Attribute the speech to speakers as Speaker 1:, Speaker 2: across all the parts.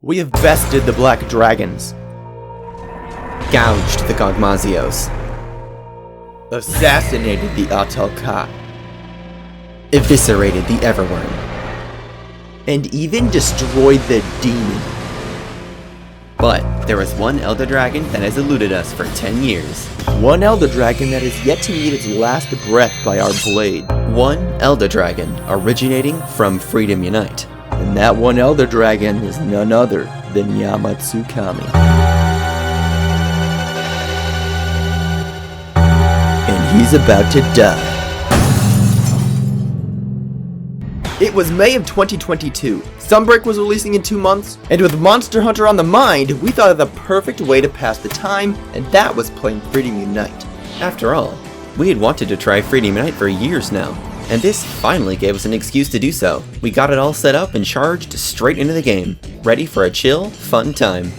Speaker 1: We have bested the Black Dragons,
Speaker 2: gouged the Gogmazios,
Speaker 1: assassinated the Atalka,
Speaker 2: eviscerated the Everworm,
Speaker 1: and even destroyed the Demon.
Speaker 2: But there was one Elder Dragon that has eluded us for 10 years.
Speaker 1: One Elder Dragon that has yet to meet its last breath by our blade.
Speaker 2: One Elder Dragon originating from Freedom Unite.
Speaker 1: And that one Elder Dragon is none other than Yamatsukami. And he's about to die. It was May of 2022. Sunbreak was releasing in 2 months, and with Monster Hunter on the mind, we thought of the perfect way to pass the time, and that was playing Freedom Unite.
Speaker 2: After all, we had wanted to try Freedom Unite for years now, and this finally gave us an excuse to do so. We got it all set up and charged straight into the game, ready for a chill, fun time.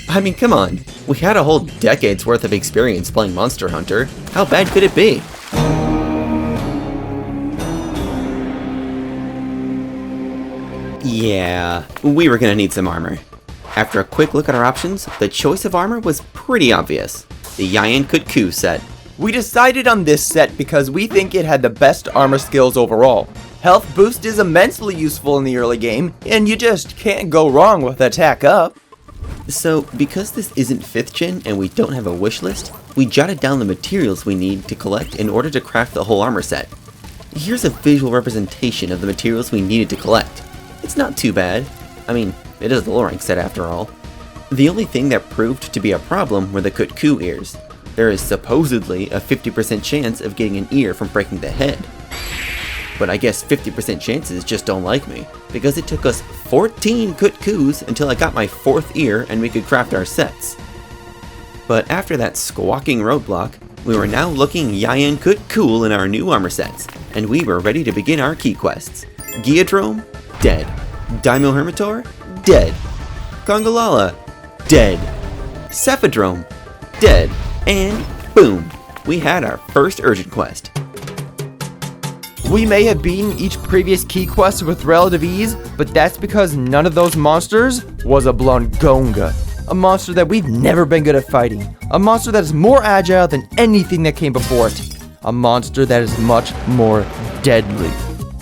Speaker 2: I mean, come on, we had a whole decade's worth of experience playing Monster Hunter. How bad could it be? Yeah, we were gonna need some armor. After a quick look at our options, the choice of armor was pretty obvious. The Yayan Kutku set.
Speaker 1: We decided on this set because we think it had the best armor skills overall. Health boost is immensely useful in the early game, and you just can't go wrong with attack up.
Speaker 2: So, because this isn't 5th gen and we don't have a wish list, we jotted down the materials we need to collect in order to craft the whole armor set. Here's a visual representation of the materials we needed to collect. It's not too bad. I mean, it is the low rank set after all. The only thing that proved to be a problem were the Kutku ears. There is supposedly a 50% chance of getting an ear from breaking the head. But I guess 50% chances just don't like me, because it took us 14 Kutkus until I got my 4th ear and we could craft our sets. But after that squawking roadblock, we were now looking Yayan Kut cool in our new armor sets, and we were ready to begin our key quests. Geodrome? Dead. Daimyo Hermitor? Dead. Kongalala? Dead. Cephadrome? Dead. And boom! We had our first urgent quest.
Speaker 1: We may have beaten each previous key quest with relative ease, but that's because none of those monsters was a Blongonga. A monster that we've never been good at fighting. A monster that is more agile than anything that came before it. A monster that is much more deadly.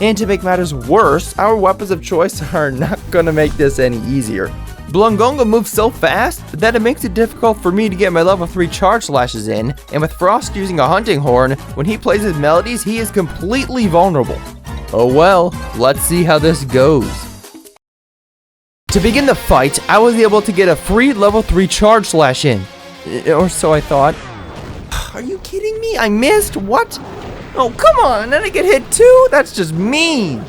Speaker 1: And to make matters worse, our weapons of choice are not gonna make this any easier. Blongonga moves so fast that it makes it difficult for me to get my level 3 charge slashes in, and with Frost using a hunting horn, when he plays his melodies, he is completely vulnerable. Oh well, let's see how this goes. To begin the fight, I was able to get a free level 3 charge slash in. Or so I thought. Are you kidding me? I missed? What? Oh, come on, and then I get hit too? That's just mean.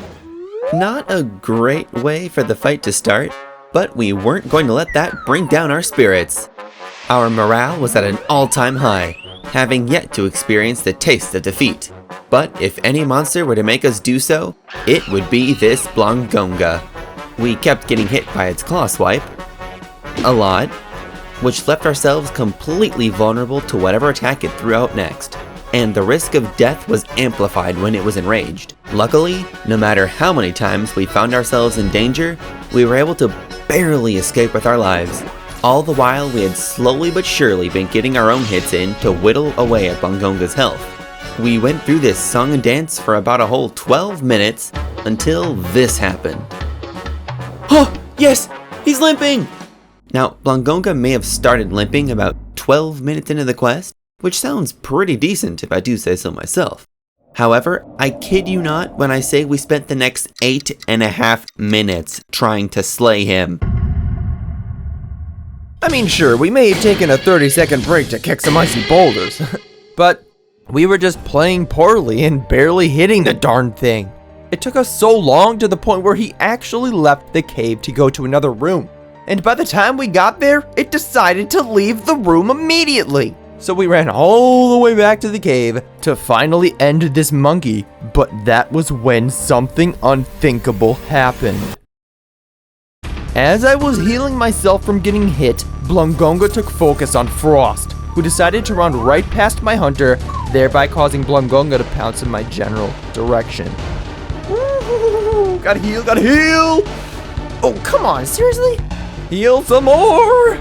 Speaker 2: Not a great way for the fight to start, but we weren't going to let that bring down our spirits. Our morale was at an all-time high, having yet to experience the taste of defeat. But if any monster were to make us do so, it would be this Blongonga. We kept getting hit by its claw swipe, a lot, which left ourselves completely vulnerable to whatever attack it threw out next. And the risk of death was amplified when it was enraged. Luckily, no matter how many times we found ourselves in danger, we were able to barely escape with our lives. All the while, we had slowly but surely been getting our own hits in to whittle away at Blongonga's health. We went through this song and dance for about a whole 12 minutes until this happened. Oh, yes! He's limping! Now, Blongonga may have started limping about 12 minutes into the quest, which sounds pretty decent if I do say so myself. However, I kid you not when I say we spent the next 8.5 minutes trying to slay him.
Speaker 1: I mean, sure, we may have taken a 30-second break to kick some icy boulders, but we were just playing poorly and barely hitting the darn thing. It took us so long to the point where he actually left the cave to go to another room. And by the time we got there, it decided to leave the room immediately. So we ran all the way back to the cave to finally end this monkey, but that was when something unthinkable happened. As I was healing myself from getting hit, Blongonga took focus on Frost, who decided to run right past my hunter, thereby causing Blongonga to pounce in my general direction. Woo! Gotta heal, gotta heal! Oh, come on, seriously? Heal some more!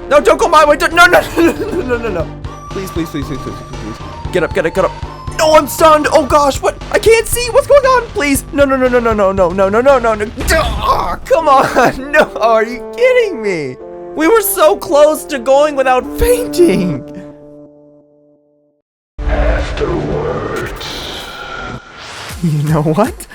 Speaker 1: No, don't go my way! No. Please. Get up. No, I'm stunned! Oh gosh, what? I can't see! What's going on? Please! No. Ah, come on! No, are you kidding me? We were so close to going without fainting! Afterwards. You know what?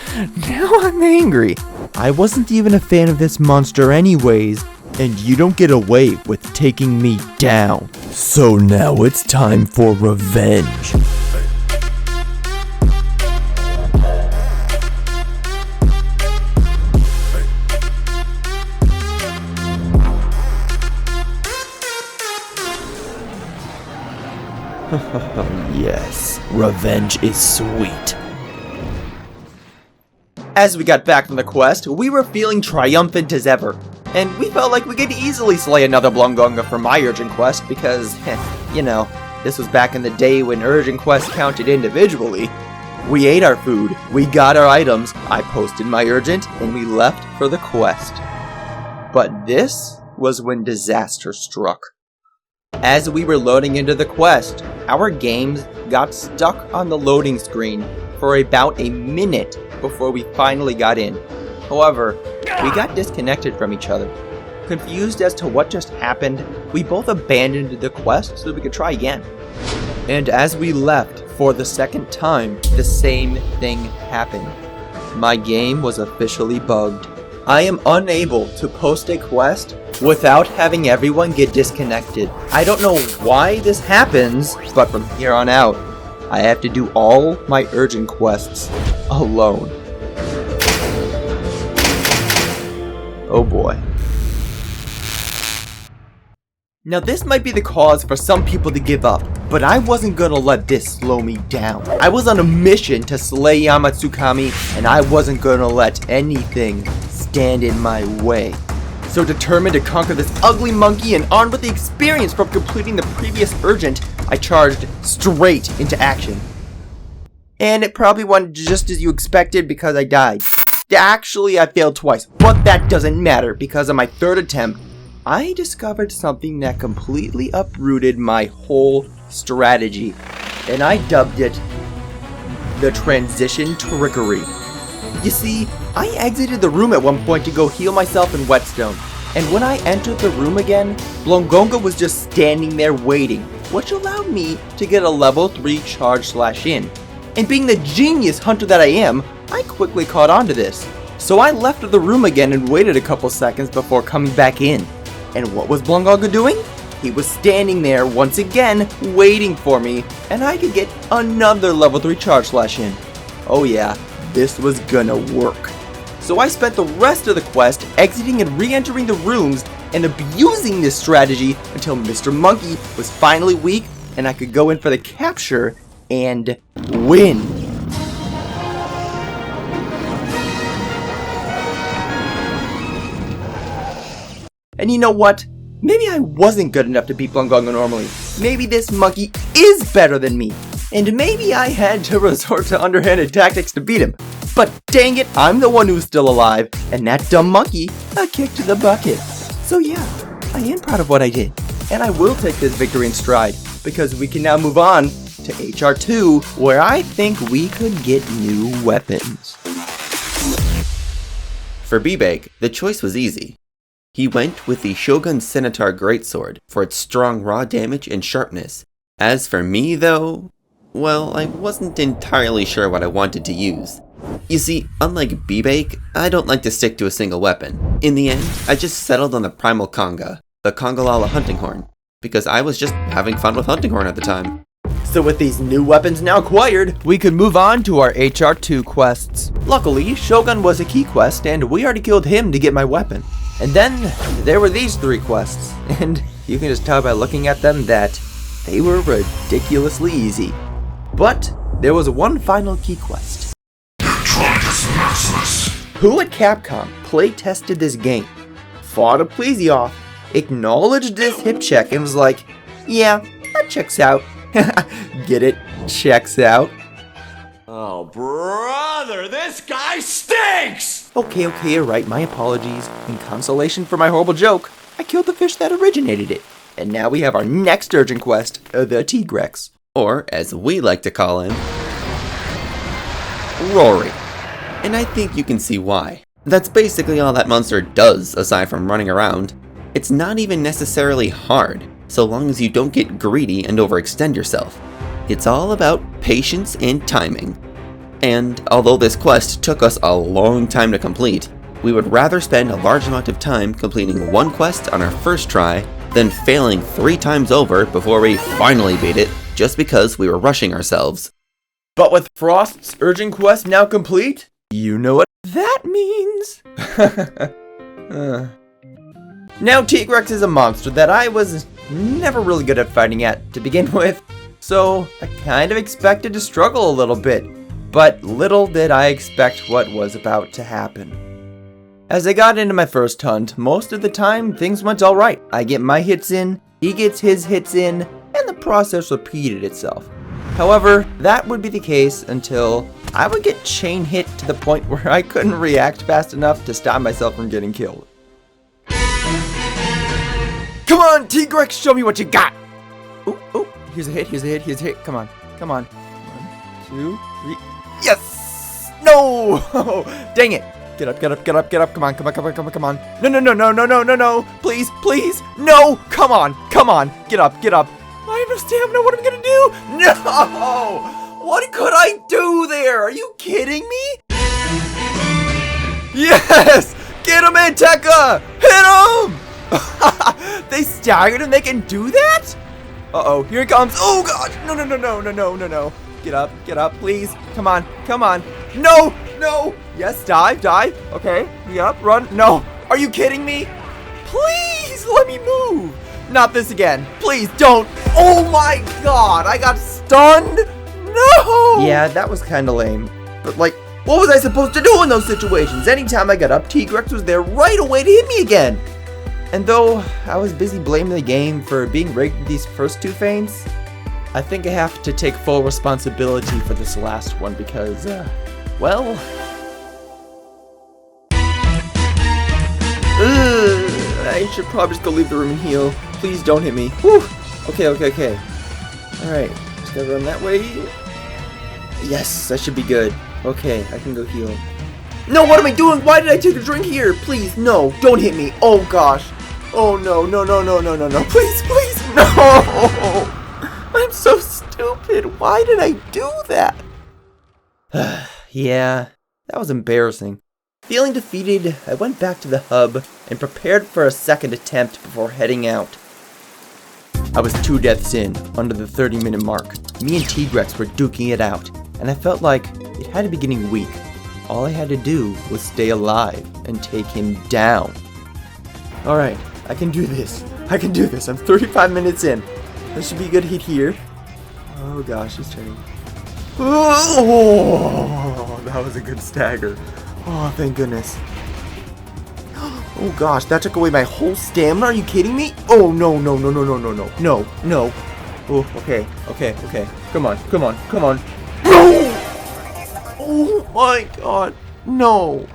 Speaker 1: Now I'm angry. I wasn't even a fan of this monster anyways, and you don't get away with taking me down. So now it's time for revenge. Yes, revenge is sweet. As we got back from the quest, we were feeling triumphant as ever, and we felt like we could easily slay another Blongonga for my urgent quest because, you know, this was back in the day when urgent quests counted individually. We ate our food, we got our items, I posted my urgent, and we left for the quest. But this was when disaster struck. As we were loading into the quest, our games got stuck on the loading screen for about a minute before we finally got in. However, we got disconnected from each other. Confused as to what just happened, we both abandoned the quest so we could try again. And as we left for the second time, the same thing happened. My game was officially bugged. I am unable to post a quest without having everyone get disconnected. I don't know why this happens, but from here on out, I have to do all my urgent quests alone. Oh boy. Now this might be the cause for some people to give up, but I wasn't gonna let this slow me down. I was on a mission to slay Yamatsukami, and I wasn't gonna let anything stand in my way. So determined to conquer this ugly monkey and armed with the experience from completing the previous urgent, I charged straight into action. And it probably went just as you expected because I died. Actually, I failed twice, but that doesn't matter because on my third attempt, I discovered something that completely uprooted my whole strategy, and I dubbed it the transition trickery. You see, I exited the room at one point to go heal myself in Whetstone, and when I entered the room again, Blongonga was just standing there waiting, which allowed me to get a level 3 charge/in. And being the genius hunter that I am, I quickly caught on to this. So I left the room again and waited a couple seconds before coming back in. And what was Blongonga doing? He was standing there once again, waiting for me, and I could get another level 3 charge/in. Oh yeah, this was gonna work. So I spent the rest of the quest exiting and re-entering the rooms and abusing this strategy until Mr. Monkey was finally weak and I could go in for the capture and win. And you know what? Maybe I wasn't good enough to beat Blongonga normally. Maybe this monkey is better than me. And maybe I had to resort to underhanded tactics to beat him. But dang it, I'm the one who's still alive, and that dumb monkey, a kick to the bucket. So yeah, I am proud of what I did. And I will take this victory in stride, because we can now move on to HR2, where I think we could get new weapons.
Speaker 2: For BBake, the choice was easy. He went with the Shogun Scimitar Greatsword for its strong raw damage and sharpness. As for me though, well, I wasn't entirely sure what I wanted to use. You see, unlike BBake, I don't like to stick to a single weapon. In the end, I just settled on the Primal Conga, the Congalala Hunting Horn, because I was just having fun with Hunting Horn at the time.
Speaker 1: So with these new weapons now acquired, we could move on to our HR2 quests. Luckily, Shogun was a key quest, and we already killed him to get my weapon. And then, there were these 3 quests, and you can just tell by looking at them that they were ridiculously easy. But, there was one final key quest. Who at Capcom play-tested this game, fought a Plesioff, acknowledged this hip check, and was like, yeah, that checks out. Get it? Checks out.
Speaker 3: Oh, brother, this guy stinks!
Speaker 1: Okay, you're right, my apologies. In consolation for my horrible joke, I killed the fish that originated it. And now we have our next urgent quest, the Tigrex.
Speaker 2: Or, as we like to call him, Rory. And I think you can see why. That's basically all that monster does aside from running around. It's not even necessarily hard, so long as you don't get greedy and overextend yourself. It's all about patience and timing. And although this quest took us a long time to complete, we would rather spend a large amount of time completing one quest on our first try than failing 3 times over before we finally beat it just because we were rushing ourselves.
Speaker 1: But with Frost's urgent quest now complete, you know what that means. Now Tigrex is a monster that I was never really good at fighting at to begin with, so I kind of expected to struggle a little bit, but little did I expect what was about to happen. As I got into my first hunt, most of the time things went alright. I get my hits in, he gets his hits in, and the process repeated itself. However, that would be the case until I would get chain hit to the point where I couldn't react fast enough to stop myself from getting killed. Come on, Tigrex, show me what you got! Oh, here's a hit, come on. 1, 2, 3, yes! No! Dang it! Get up, come on. No, please, no! Come on, get up. I have no stamina, what am I gonna do? No! What could I do there? Are you kidding me? Yes! Get him, Manteca! Hit him! They staggered and they can do that? Uh-oh, here it comes. Oh, God! No. Get up, please. Come on. No! Yes, dive. Okay, yep, run. No, are you kidding me? Please, let me move. Not this again. Please, don't. Oh my God, I got stunned. No! Yeah, that was kind of lame. But like, what was I supposed to do in those situations? Anytime I got up, Tigrex was there right away to hit me again. And though I was busy blaming the game for being rigged with these first 2 feints, I think I have to take full responsibility for this last one because, well... I should probably just go leave the room and heal. Please don't hit me. Whew. Okay. Alright, just gotta run that way. Yes, that should be good. Okay, I can go heal. No, what am I doing? Why did I take a drink here? Please, no, don't hit me. Oh gosh. Oh no. Please, no. I'm so stupid. Why did I do that? Yeah, that was embarrassing. Feeling defeated, I went back to the hub and prepared for a second attempt before heading out. I was 2 deaths in, under the 30-minute mark. Me and Tigrex were duking it out, and I felt like it had to be getting weak. All I had to do was stay alive and take him down. Alright, I can do this. I'm 35 minutes in. There should be a good hit here. Oh gosh, he's turning. Oh, that was a good stagger. Oh, thank goodness. Oh gosh, that took away my whole stamina. Are you kidding me? Oh, no. No. Oh, okay. Come on. No! Oh my God, no.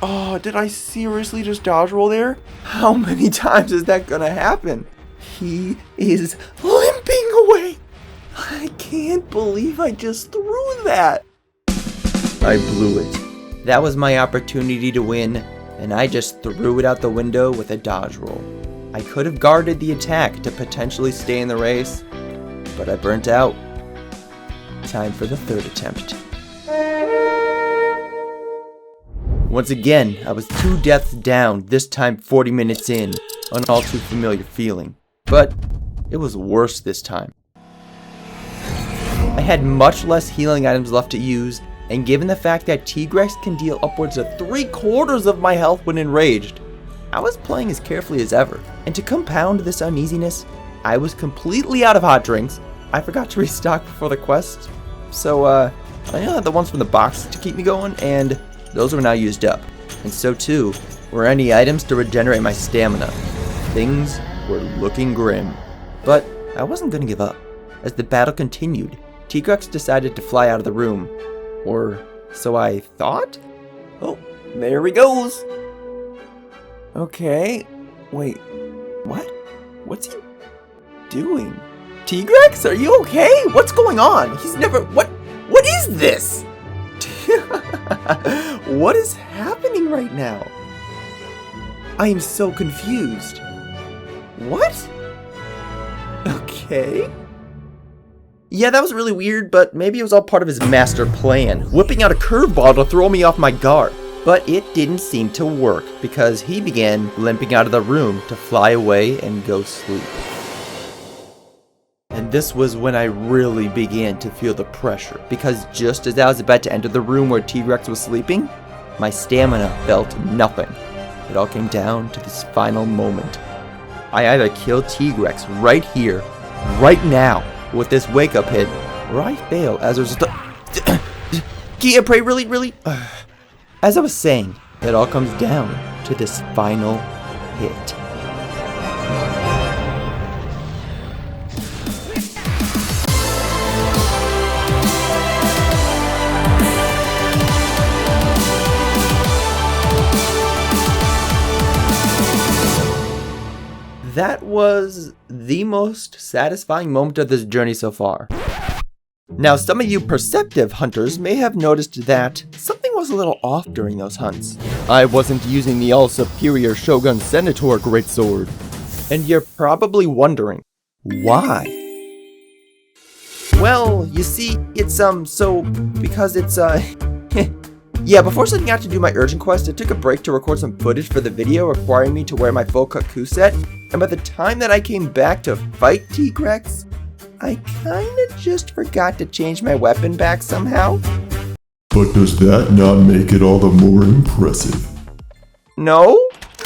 Speaker 1: Oh, did I seriously just dodge roll there? How many times is that gonna happen? He is limping away. I can't believe I just threw that. I blew it. That was my opportunity to win, and I just threw it out the window with a dodge roll. I could have guarded the attack to potentially stay in the race, but I burnt out. Time for the 3rd attempt. Once again, I was 2 deaths down, this time 40 minutes in, an all too familiar feeling. But it was worse this time. I had much less healing items left to use, and given the fact that Tigrex can deal upwards of 3/4 of my health when enraged, I was playing as carefully as ever. And to compound this uneasiness, I was completely out of hot drinks. I forgot to restock before the quest, so I only had the ones from the box to keep me going, and those were now used up. And so too were any items to regenerate my stamina. Things were looking grim. But I wasn't going to give up. As the battle continued, Tigrex decided to fly out of the room. Or so I thought? Oh, There he goes. Okay. Wait. What? What's he doing? T-Rex, are you okay? What's going on? He's never... What is this? What is happening right now? I am so confused. What? Okay. Yeah, that was really weird, but maybe it was all part of his master plan, whipping out a curveball to throw me off my guard. But it didn't seem to work, because he began limping out of the room to fly away and go sleep. And this was when I really began to feel the pressure, because just as I was about to enter the room where T-Rex was sleeping, my stamina felt nothing. It all came down to this final moment. I either kill T-Rex right here, right now, with this wake-up hit, or I fail as a result. Kia, pray, really? As I was saying, it all comes down to this final hit. That was the most satisfying moment of this journey so far. Now, some of you perceptive hunters may have noticed that something was a little off during those hunts. I wasn't using the all-superior Shogun Senator greatsword. And you're probably wondering, why? Well, you see, it's, Yeah, before setting out to do my urgent quest, I took a break to record some footage for the video requiring me to wear my full Kaku set, and by the time that I came back to fight T-Rex, I kinda just forgot to change my weapon back somehow.
Speaker 3: But does that not make it all the more impressive?
Speaker 1: No?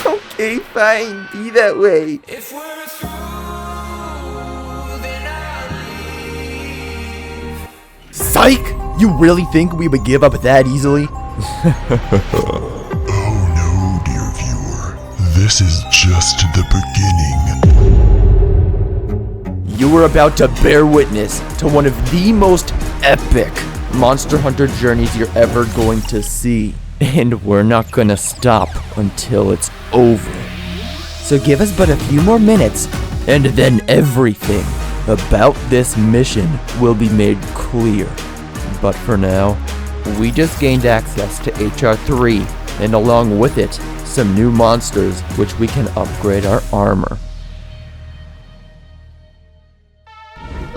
Speaker 1: Okay, fine, be that way.
Speaker 4: If we're through, then I'll leave.
Speaker 1: Psych! You really think we would give up that easily?
Speaker 3: Oh no, dear viewer. This is just the beginning.
Speaker 1: You are about to bear witness to one of the most epic Monster Hunter journeys you're ever going to see. And we're not gonna stop until it's over. So give us but a few more minutes, and then everything about this mission will be made clear. But for now, we just gained access to HR3, and along with it, some new monsters which we can upgrade our armor.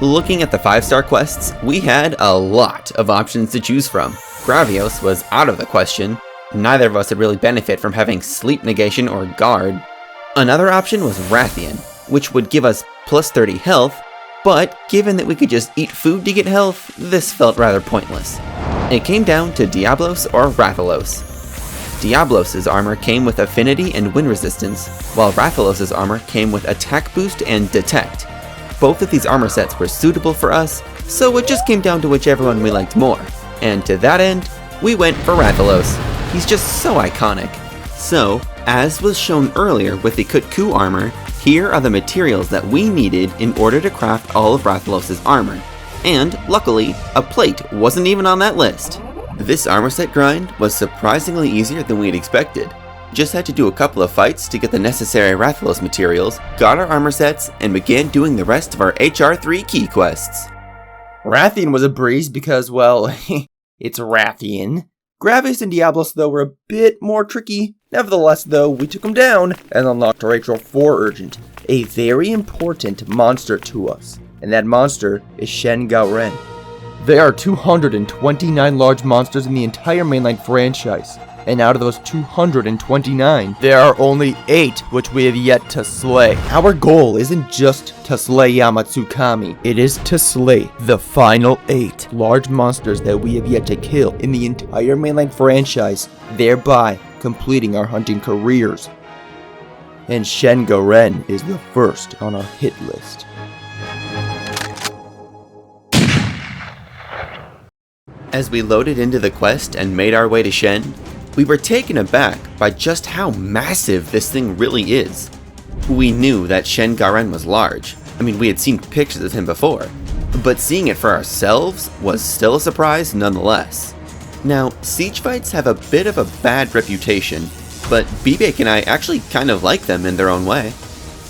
Speaker 2: Looking at the 5-star quests, we had a lot of options to choose from. Gravios was out of the question. Neither of us would really benefit from having sleep negation or guard. Another option was Rathian, which would give us plus 30 health, but given that we could just eat food to get health, this felt rather pointless. It came down to Diablos or Rathalos. Diablos' armor came with affinity and wind resistance, while Rathalos' armor came with attack boost and detect. Both of these armor sets were suitable for us, so it just came down to whichever one we liked more. And to that end, we went for Rathalos. He's just so iconic. So, as was shown earlier with the Kutku armor, here are the materials that we needed in order to craft all of Rathalos' armor. And, luckily, a plate wasn't even on that list. This armor set grind was surprisingly easier than we'd expected. Just had to do a couple of fights to get the necessary Rathalos materials, got our armor sets, and began doing the rest of our HR3 key quests.
Speaker 1: Rathian was a breeze because, well, it's Rathian. Gravius and Diablos, though, were a bit more tricky. Nevertheless, though, we took them down and unlocked our HR4 Urgent, a very important monster to us. And that monster is Shen Gaoren. There are 229 large monsters in the entire mainline franchise. And out of those 229, there are only 8 which we have yet to slay. Our goal isn't just to slay Yamatsukami, it is to slay the final 8 large monsters that we have yet to kill in the entire mainline franchise, thereby completing our hunting careers. And Shen Gaoren is the first on our hit list.
Speaker 2: As we loaded into the quest and made our way to Shen, we were taken aback by just how massive this thing really is. We knew that Shen Gaoren was large. I mean, we had seen pictures of him before, but seeing it for ourselves was still a surprise nonetheless. Now, siege fights have a bit of a bad reputation, but BBake and I actually kind of like them in their own way.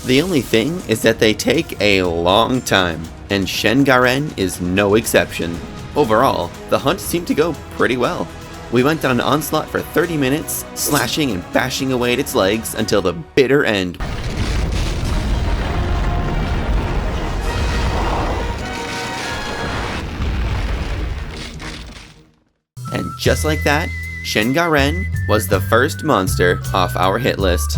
Speaker 2: The only thing is that they take a long time, and Shen Garen is no exception. Overall, the hunt seemed to go pretty well. We went on an onslaught for 30 minutes, slashing and bashing away at its legs until the bitter end. And just like that, Shen Garen was the first monster off our hit list.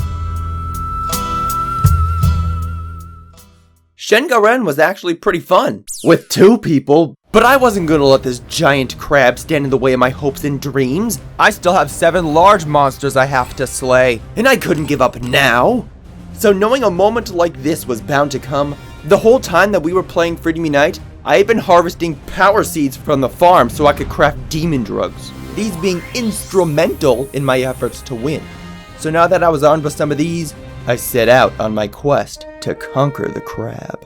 Speaker 1: Shen Garen was actually pretty fun with 2 people, but I wasn't gonna let this giant crab stand in the way of my hopes and dreams. I still have 7 large monsters I have to slay, and I couldn't give up now. So knowing a moment like this was bound to come, the whole time that we were playing Freedom Unite, I had been harvesting power seeds from the farm so I could craft demon drugs, these being instrumental in my efforts to win. So now that I was armed with some of these, I set out on my quest to conquer the crab.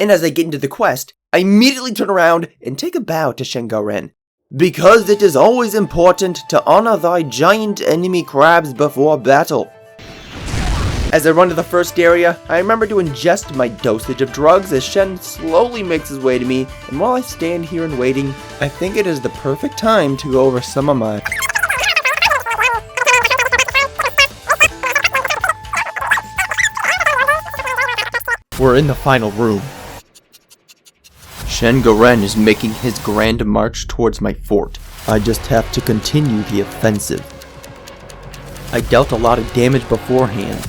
Speaker 1: And as I get into the quest, I immediately turn around and take a bow to Shen Garen, because it is always important to honor thy giant enemy crabs before battle. As I run to the first area, I remember to ingest my dosage of drugs as Shen slowly makes his way to me, and while I stand here and waiting, I think it is the perfect time to go over some of my... We're in the final room. Shen Garen is making his grand march towards my fort. I just have to continue the offensive. I dealt a lot of damage beforehand,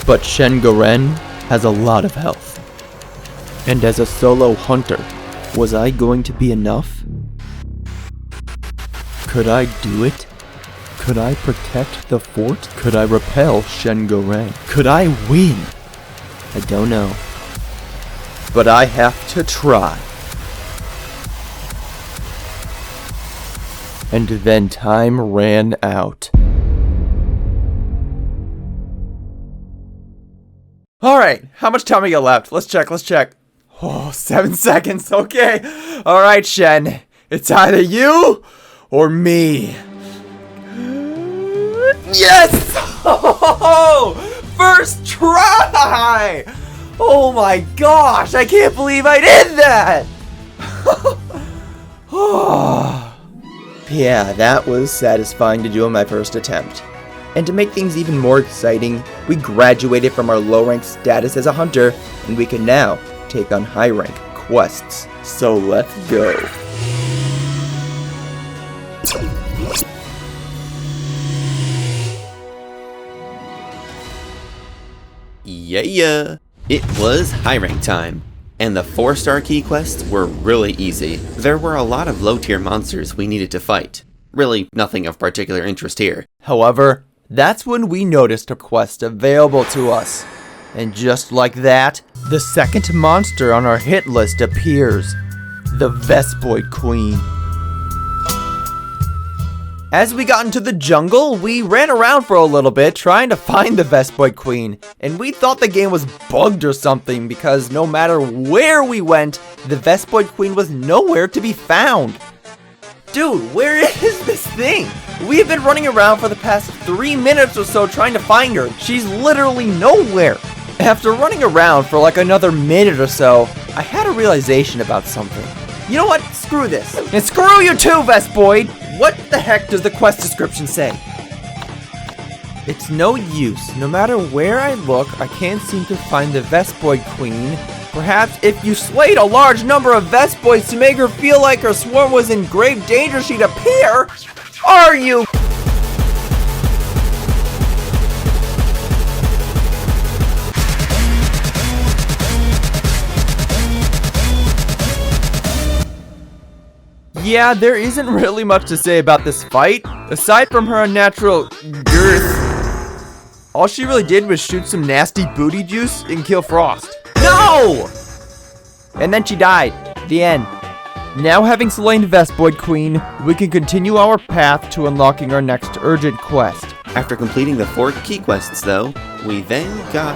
Speaker 1: but Shen Garen has a lot of health. And as a solo hunter, was I going to be enough? Could I do it? Could I protect the fort? Could I repel Shen Garen? Could I win? I don't know. But I have to try. And then time ran out. Alright, how much time we got left? Let's check. Oh, 7 seconds, okay. Alright, Shen. It's either you or me. Yes! Oh, first try! Oh my gosh, I can't believe I did that! Yeah, that was satisfying to do on my first attempt. And to make things even more exciting, we graduated from our low rank status as a hunter, and we can now take on high rank quests. So let's go.
Speaker 2: Yeah. It was high rank time, and the 4-star key quests were really easy. There were a lot of low tier monsters we needed to fight. Really nothing of particular interest here.
Speaker 1: However, that's when we noticed a quest available to us. And just like that, the second monster on our hit list appears. The Vespoid Queen. As we got into the jungle, we ran around for a little bit trying to find the Vespoid Queen, and we thought the game was bugged or something because no matter where we went, the Vespoid Queen was nowhere to be found. Dude, where is this thing? We have been running around for the past 3 minutes or so trying to find her. She's literally nowhere. After running around for like another minute or so, I had a realization about something. You know what? Screw this. And screw you too, Vespoid! What the heck does the quest description say? It's no use. No matter where I look, I can't seem to find the Vespoid Queen. Perhaps if you slayed a large number of Vespoids to make her feel like her swarm was in grave danger, she'd appear? Are you? Yeah, there isn't really much to say about this fight, aside from her unnatural girth. All she really did was shoot some nasty booty juice and kill Frost. No! And then she died. The end. Now having slain Vespoid Queen, we can continue our path to unlocking our next urgent quest.
Speaker 2: After completing the 4 key quests though, we then got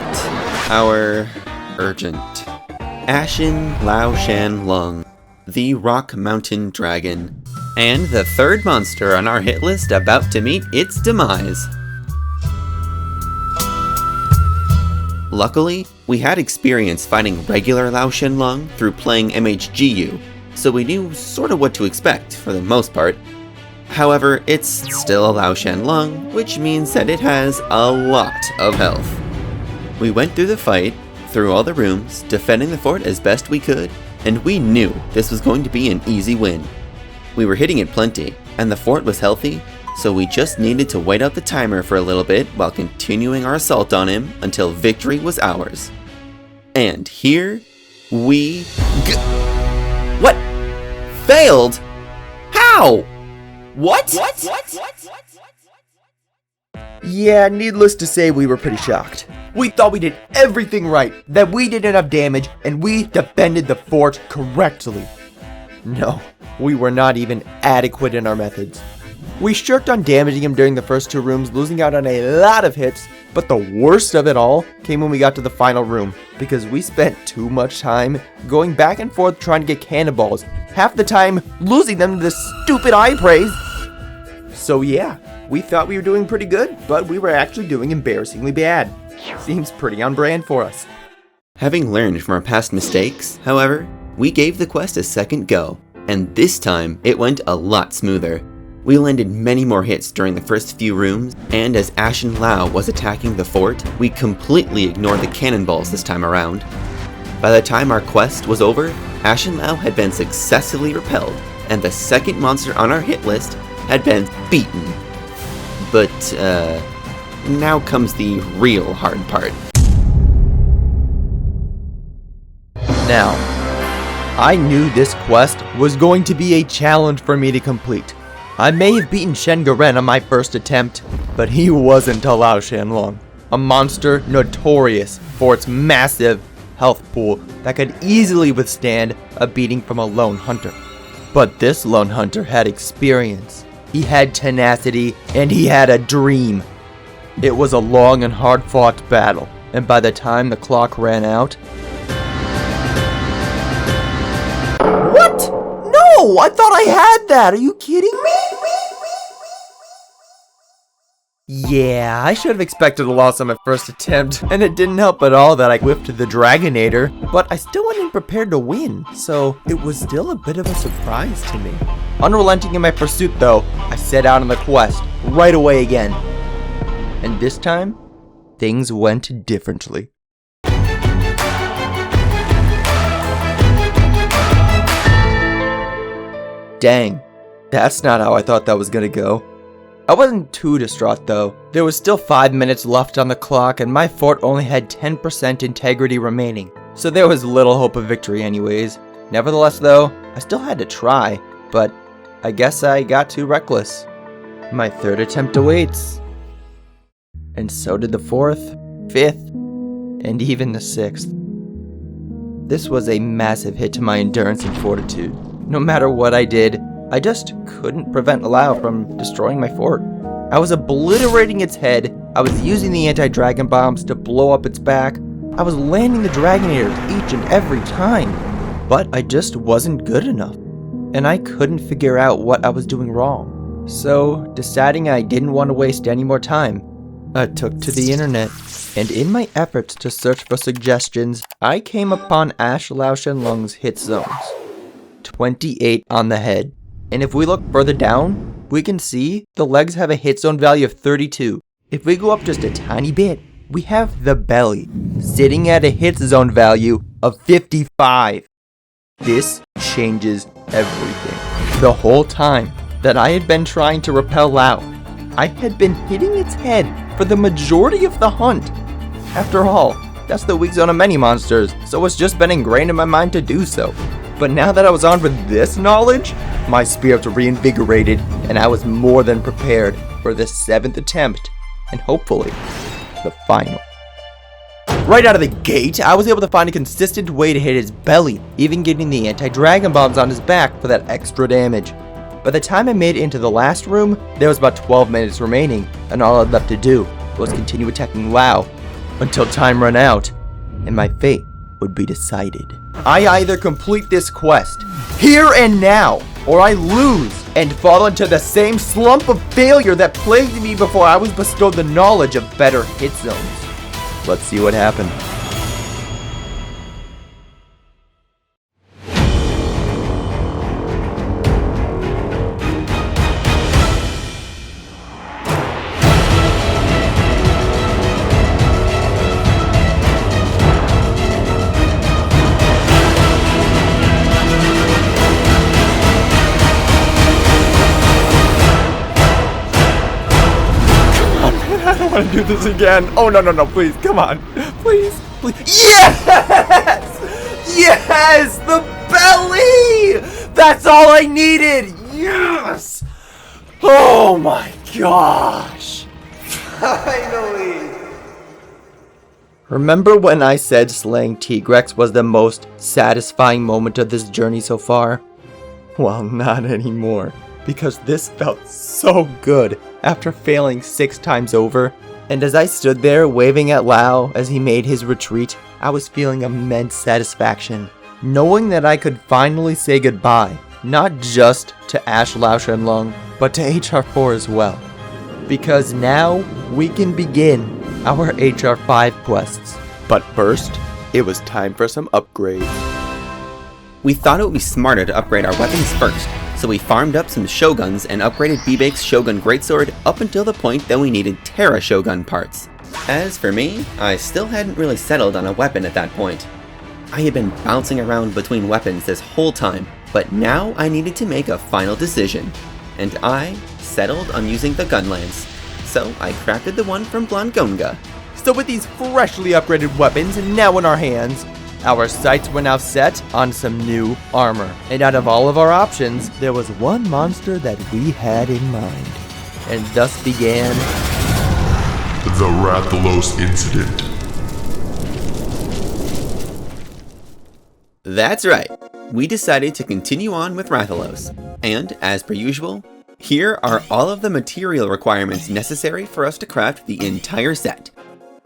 Speaker 2: our urgent Ashen Lao Shan Lung, the Rock Mountain Dragon. And the third monster on our hit list about to meet its demise. Luckily, we had experience fighting regular Lao Shenlong through playing MHGU, so we knew sort of what to expect for the most part. However, it's still a Lao Shenlong, which means that it has a lot of health. We went through the fight, through all the rooms, defending the fort as best we could, and we knew this was going to be an easy win. We were hitting it plenty, and the fort was healthy, so we just needed to wait out the timer for a little bit while continuing our assault on him until victory was ours. And here we go. What? Failed? How? What?
Speaker 1: Yeah, needless to say, we were pretty shocked. We thought we did everything right, that we did enough damage, and we defended the fort correctly. No, we were not even adequate in our methods. We shirked on damaging him during the first two rooms, losing out on a lot of hits, but the worst of it all came when we got to the final room, because we spent too much time going back and forth trying to get cannonballs, half the time losing them to this stupid eye praise. So yeah, we thought we were doing pretty good, but we were actually doing embarrassingly bad. Seems pretty on brand for us.
Speaker 2: Having learned from our past mistakes, however, we gave the quest a second go, and this time it went a lot smoother. We landed many more hits during the first few rooms, and as Ashen Lao was attacking the fort, we completely ignored the cannonballs this time around. By the time our quest was over, Ashen Lao had been successfully repelled, and the second monster on our hit list had been beaten. But, now comes the real hard part.
Speaker 1: Now, I knew this quest was going to be a challenge for me to complete. I may have beaten Shen Garen on my first attempt, but he wasn't a Lao Shenlong, a monster notorious for its massive health pool that could easily withstand a beating from a lone hunter. But this lone hunter had experience, he had tenacity, and he had a dream. It was a long and hard-fought battle, and by the time the clock ran out... What? No! I thought I had that! Are you kidding me? Yeah, I should have expected a loss on my first attempt, and it didn't help at all that I whiffed the Dragonator, but I still wasn't prepared to win, so it was still a bit of a surprise to me. Unrelenting in my pursuit though, I set out on the quest, right away again. And this time, things went differently. Dang, that's not how I thought that was gonna go. I wasn't too distraught though. There was still 5 minutes left on the clock and my fort only had 10% integrity remaining, so there was little hope of victory anyways. Nevertheless though, I still had to try, but I guess I got too reckless. My third attempt awaits. And so did the fourth, fifth, and even the sixth. This was a massive hit to my endurance and fortitude. No matter what I did, I just couldn't prevent Lao from destroying my fort. I was obliterating its head, I was using the anti-dragon bombs to blow up its back, I was landing the Dragonators each and every time, but I just wasn't good enough, and I couldn't figure out what I was doing wrong. So, deciding I didn't want to waste any more time, I took to the internet, and in my efforts to search for suggestions, I came upon Ash Lao Shenlong's hit zones. 28 on the head. And if we look further down, we can see the legs have a hit zone value of 32. If we go up just a tiny bit, we have the belly, sitting at a hit zone value of 55. This changes everything. The whole time that I had been trying to repel Lao, I had been hitting its head for the majority of the hunt. After all, that's the weak zone of many monsters, so it's just been ingrained in my mind to do so. But now that I was armed with this knowledge, my spirits were reinvigorated, and I was more than prepared for the 7th attempt, and hopefully, the final. Right out of the gate, I was able to find a consistent way to hit his belly, even getting the anti-dragon bombs on his back for that extra damage. By the time I made it into the last room, there was about 12 minutes remaining, and all I had left to do was continue attacking Lao until time ran out, and my fate would be decided. I either complete this quest, here and now, or I lose. and fall into the same slump of failure that plagued me before I was bestowed the knowledge of better hit zones. Let's see what happened. I don't want to do this again. Oh, no, please, come on. Please. Yes! Yes! The belly! That's all I needed! Yes! Oh my gosh! Finally! Remember when I said slaying Tigrex was the most satisfying moment of this journey so far? Well, not anymore, because this felt so good after failing 6 times over. And as I stood there waving at Lao as he made his retreat, I was feeling immense satisfaction, knowing that I could finally say goodbye, not just to Ash Lao Shenlong, but to HR4 as well. Because now we can begin our HR5 quests. But first, it was time for some upgrades.
Speaker 2: We thought it would be smarter to upgrade our weapons first, so we farmed up some Shoguns and upgraded BBake's Shogun Greatsword up until the point that we needed Terra Shogun parts. As for me, I still hadn't really settled on a weapon at that point. I had been bouncing around between weapons this whole time, but now I needed to make a final decision, and I settled on using the Gun Lance. So I crafted the one from Blongonga.
Speaker 1: So with these freshly upgraded weapons now in our hands, our sights were now set on some new armor. And out of all of our options, there was one monster that we had in mind. And thus began
Speaker 3: The Rathalos Incident.
Speaker 2: That's right, we decided to continue on with Rathalos. And, as per usual, here are all of the material requirements necessary for us to craft the entire set.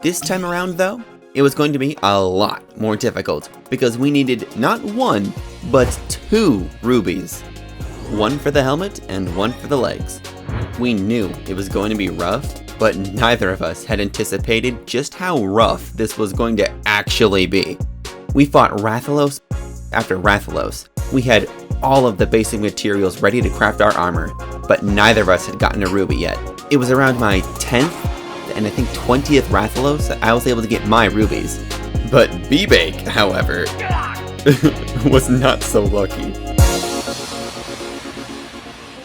Speaker 2: This time around though, it was going to be a lot more difficult, because we needed not 1, but 2 rubies. 1 for the helmet and 1 for the legs. We knew it was going to be rough, but neither of us had anticipated just how rough this was going to actually be. We fought Rathalos after Rathalos. We had all of the basic materials ready to craft our armor, but neither of us had gotten a ruby yet. It was around my 10th and I think 20th Rathalos that I was able to get my rubies. But BBake, however, was not so lucky.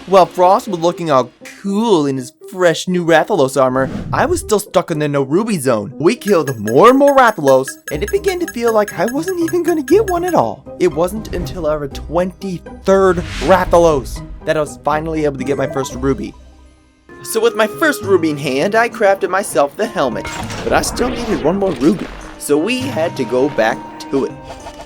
Speaker 1: While Frost was looking all cool in his fresh new Rathalos armor, I was still stuck in the no ruby zone. We killed more and more Rathalos, and it began to feel like I wasn't even gonna get one at all. It wasn't until our 23rd Rathalos that I was finally able to get my first ruby. So with my first ruby in hand, I crafted myself the helmet, but I still needed 1 more ruby, so we had to go back to it.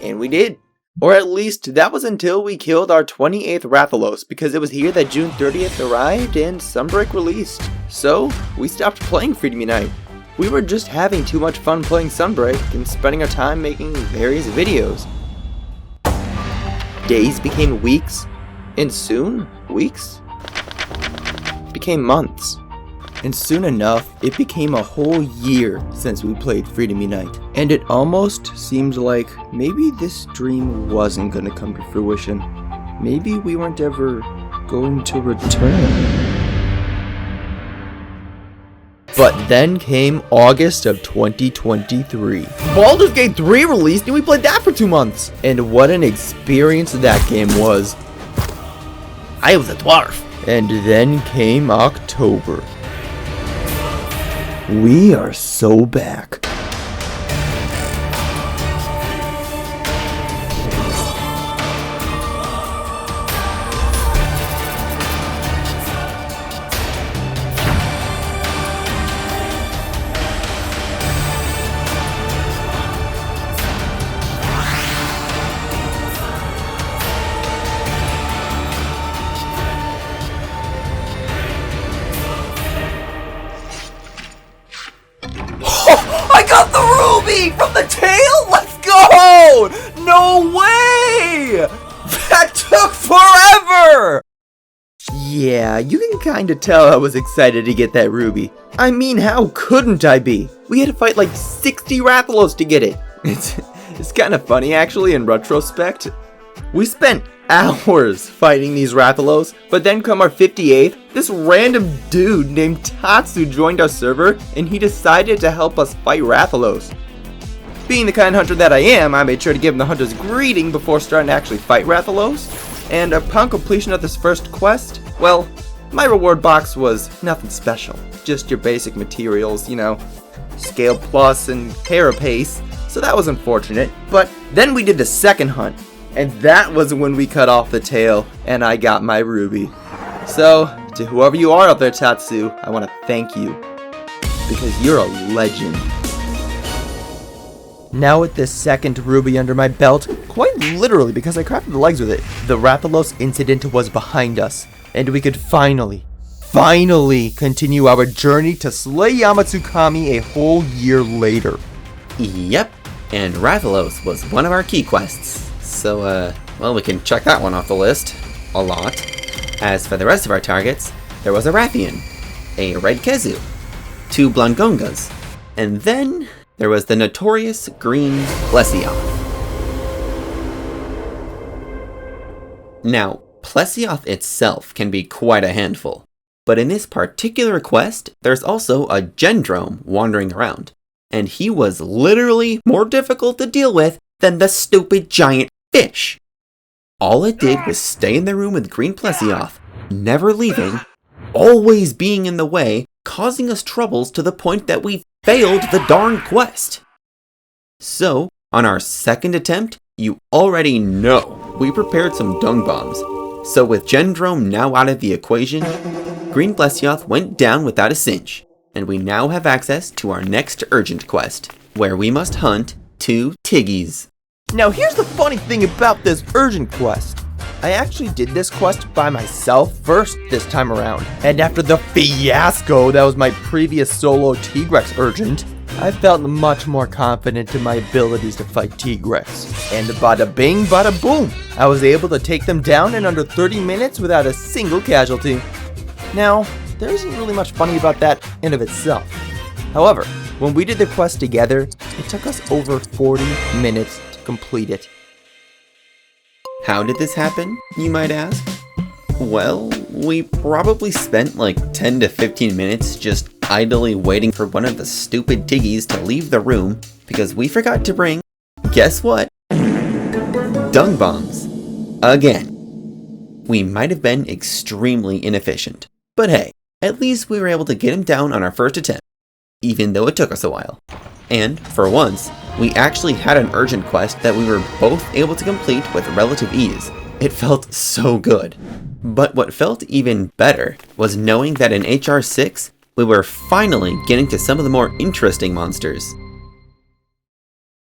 Speaker 1: And we did. Or at least, that was until we killed our 28th Rathalos, because it was here that June 30th arrived and Sunbreak released. So, we stopped playing Freedom Unite. We were just having too much fun playing Sunbreak and spending our time making various videos. Days became weeks, and soon, weeks became months. And soon enough, it became a whole year since we played Freedom Unite. And it almost seemed like maybe this dream wasn't gonna come to fruition. Maybe we weren't ever going to return. But then came August of 2023. Baldur's Gate 3 released and we played that for 2 months. And what an experience that game was. I was a dwarf. And then came October. We are so back. From the tail? Let's go! No way! That took forever! Yeah, you can kinda tell I was excited to get that ruby. I mean, how couldn't I be? We had to fight like 60 Rathalos to get it. It's kinda funny actually in retrospect. We spent hours fighting these Rathalos, but then come our 58th, this random dude named Tatsu joined our server and he decided to help us fight Rathalos. Being the kind hunter that I am, I made sure to give him the hunter's greeting before starting to actually fight Rathalos. And upon completion of this first quest, well, my reward box was nothing special. Just your basic materials, Scale Plus and Carapace, so that was unfortunate. But then we did the second hunt, and that was when we cut off the tail and I got my ruby. So, to whoever you are out there, Tatsu, I want to thank you, because you're a legend. Now with this second ruby under my belt, quite literally because I crafted the legs with it, the Rathalos incident was behind us, and we could finally continue our journey to slay Yamatsukami a whole year later.
Speaker 2: Yep, and Rathalos was one of our key quests. So, well, we can check that one off the list. A lot. As for the rest of our targets, there was a Rathian, a Red Kezu, 2 Blongongas, and then there was the notorious green Plesioth. Now, Plesioth itself can be quite a handful, but in this particular quest, there's also a Gendrome wandering around, and he was literally more difficult to deal with than the stupid giant fish. All it did was stay in the room with green Plesioth, never leaving, always being in the way, causing us troubles to the point that we failed the darn quest. So, on our second attempt, you already know we prepared some dung bombs. So with Gendrome now out of the equation, green Plesioth went down without a cinch, and we now have access to our next urgent quest, where we must hunt 2 Tiggies.
Speaker 1: Now here's the funny thing about this urgent quest. I actually did this quest by myself first this time around, and after the fiasco that was my previous solo Tigrex urgent, I felt much more confident in my abilities to fight Tigrex. And bada bing, bada boom, I was able to take them down in under 30 minutes without a single casualty. Now, there isn't really much funny about that in of itself. However, when we did the quest together, it took us over 40 minutes to complete it.
Speaker 2: How did this happen, you might ask? Well, we probably spent like 10 to 15 minutes just idly waiting for one of the stupid Tiggies to leave the room because we forgot to bring, guess what? Dung bombs. Again. We might have been extremely inefficient, but hey, at least we were able to get him down on our first attempt, even though it took us a while. And, for once, we actually had an urgent quest that we were both able to complete with relative ease. It felt so good. But what felt even better was knowing that in HR 6, we were finally getting to some of the more interesting monsters.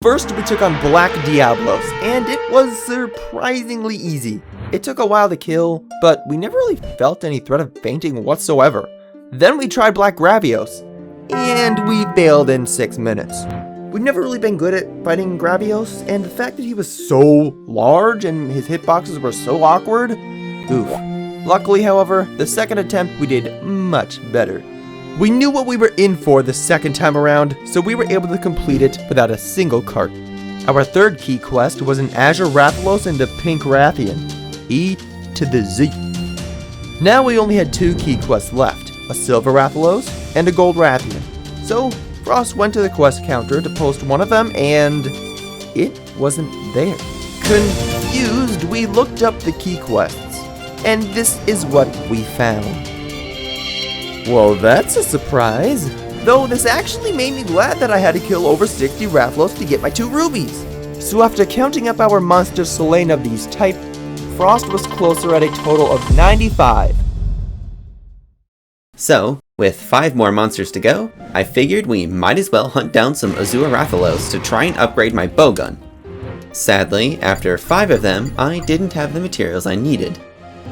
Speaker 1: First, we took on Black Diablos, and it was surprisingly easy. It took a while to kill, but we never really felt any threat of fainting whatsoever. Then we tried Black Gravios, and we failed in 6 minutes. We've never really been good at fighting Gravios, and the fact that he was so large and his hitboxes were so awkward, oof. Luckily, however, the second attempt we did much better. We knew what we were in for the second time around, so we were able to complete it without a single cart. Our third key quest was an Azure Rathalos and a Pink Rathian. E to the Z. Now we only had 2 key quests left, a Silver Rathalos and a Gold Rathian. So Frost went to the quest counter to post one of them and it wasn't there. Confused, we looked up the key quests, and this is what we found. Well, that's a surprise. Though this actually made me glad that I had to kill over 60 Rathalos to get my 2 rubies. So after counting up our monsters slain of these type, Frost was closer at a total of 95.
Speaker 2: So, with 5 more monsters to go, I figured we might as well hunt down some Azure Rathalos to try and upgrade my bowgun. Sadly, after 5 of them, I didn't have the materials I needed.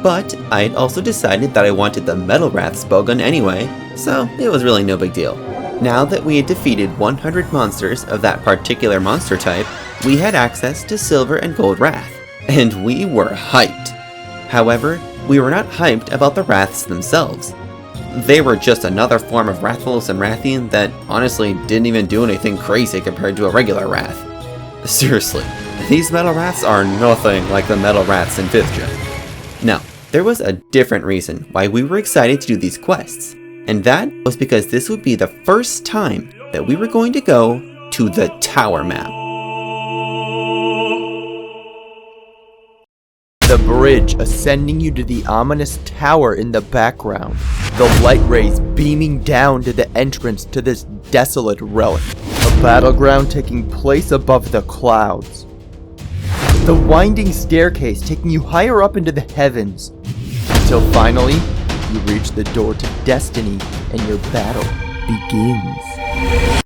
Speaker 2: But I'd also decided that I wanted the Metal Wrath's bowgun anyway, so it was really no big deal. Now that we had defeated 100 monsters of that particular monster type, we had access to Silver and Gold Wrath, and we were hyped. However, we were not hyped about the Wraths themselves. They were just another form of Rathalos and Rathian that honestly didn't even do anything crazy compared to a regular Wrath. Seriously, these Metal Wraths are nothing like the Metal Wraths in 5th Gen. Now, there was a different reason why we were excited to do these quests, and that was because this would be the first time that we were going to go to the Tower map.
Speaker 1: The bridge ascending you to the ominous tower in the background. The light rays beaming down to the entrance to this desolate relic. A battleground taking place above the clouds. The winding staircase taking you higher up into the heavens. Until finally, you reach the door to destiny and your battle begins.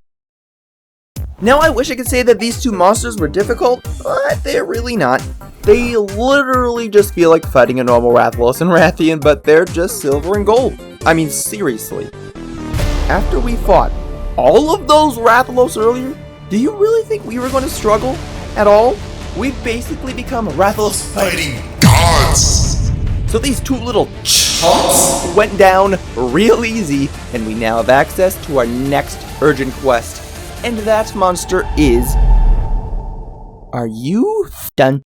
Speaker 1: Now I wish I could say that these two monsters were difficult, but they're really not. They literally just feel like fighting a normal Rathalos and Rathian, but they're just silver and gold. I mean, seriously. After we fought all of those Rathalos earlier, do you really think we were going to struggle at all? We've basically become Rathalos
Speaker 3: Fighting gods!
Speaker 1: So these two little chumps went down real easy, and we now have access to our next urgent quest. And that monster is... Are you done?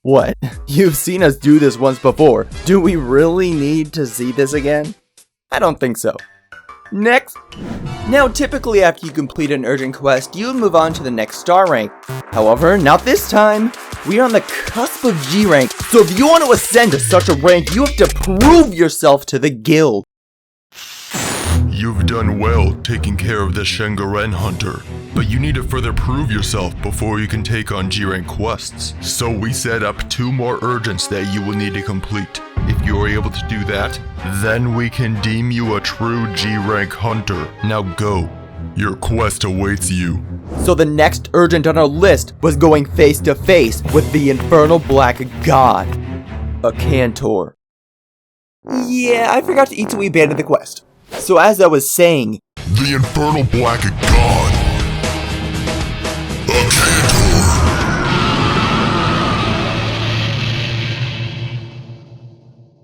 Speaker 1: What? You've seen us do this once before. Do we really need to see this again? I don't think so. Next. Now, typically after you complete an urgent quest, you would move on to the next star rank. However, not this time. We are on the cusp of G rank, so if you want to ascend to such a rank, you have to prove yourself to the guild.
Speaker 3: You've done well taking care of the Shengaren hunter, but you need to further prove yourself before you can take on G-rank quests. So we set up 2 more urgents that you will need to complete. If you are able to do that, then we can deem you a true G-rank hunter. Now go. Your quest awaits you.
Speaker 1: So the next urgent on our list was going face to face with the Infernal Black God, a Cantor. Yeah, I forgot to eat so we abandoned the quest. So as I was saying,
Speaker 3: The Infernal Black God. A Cantor.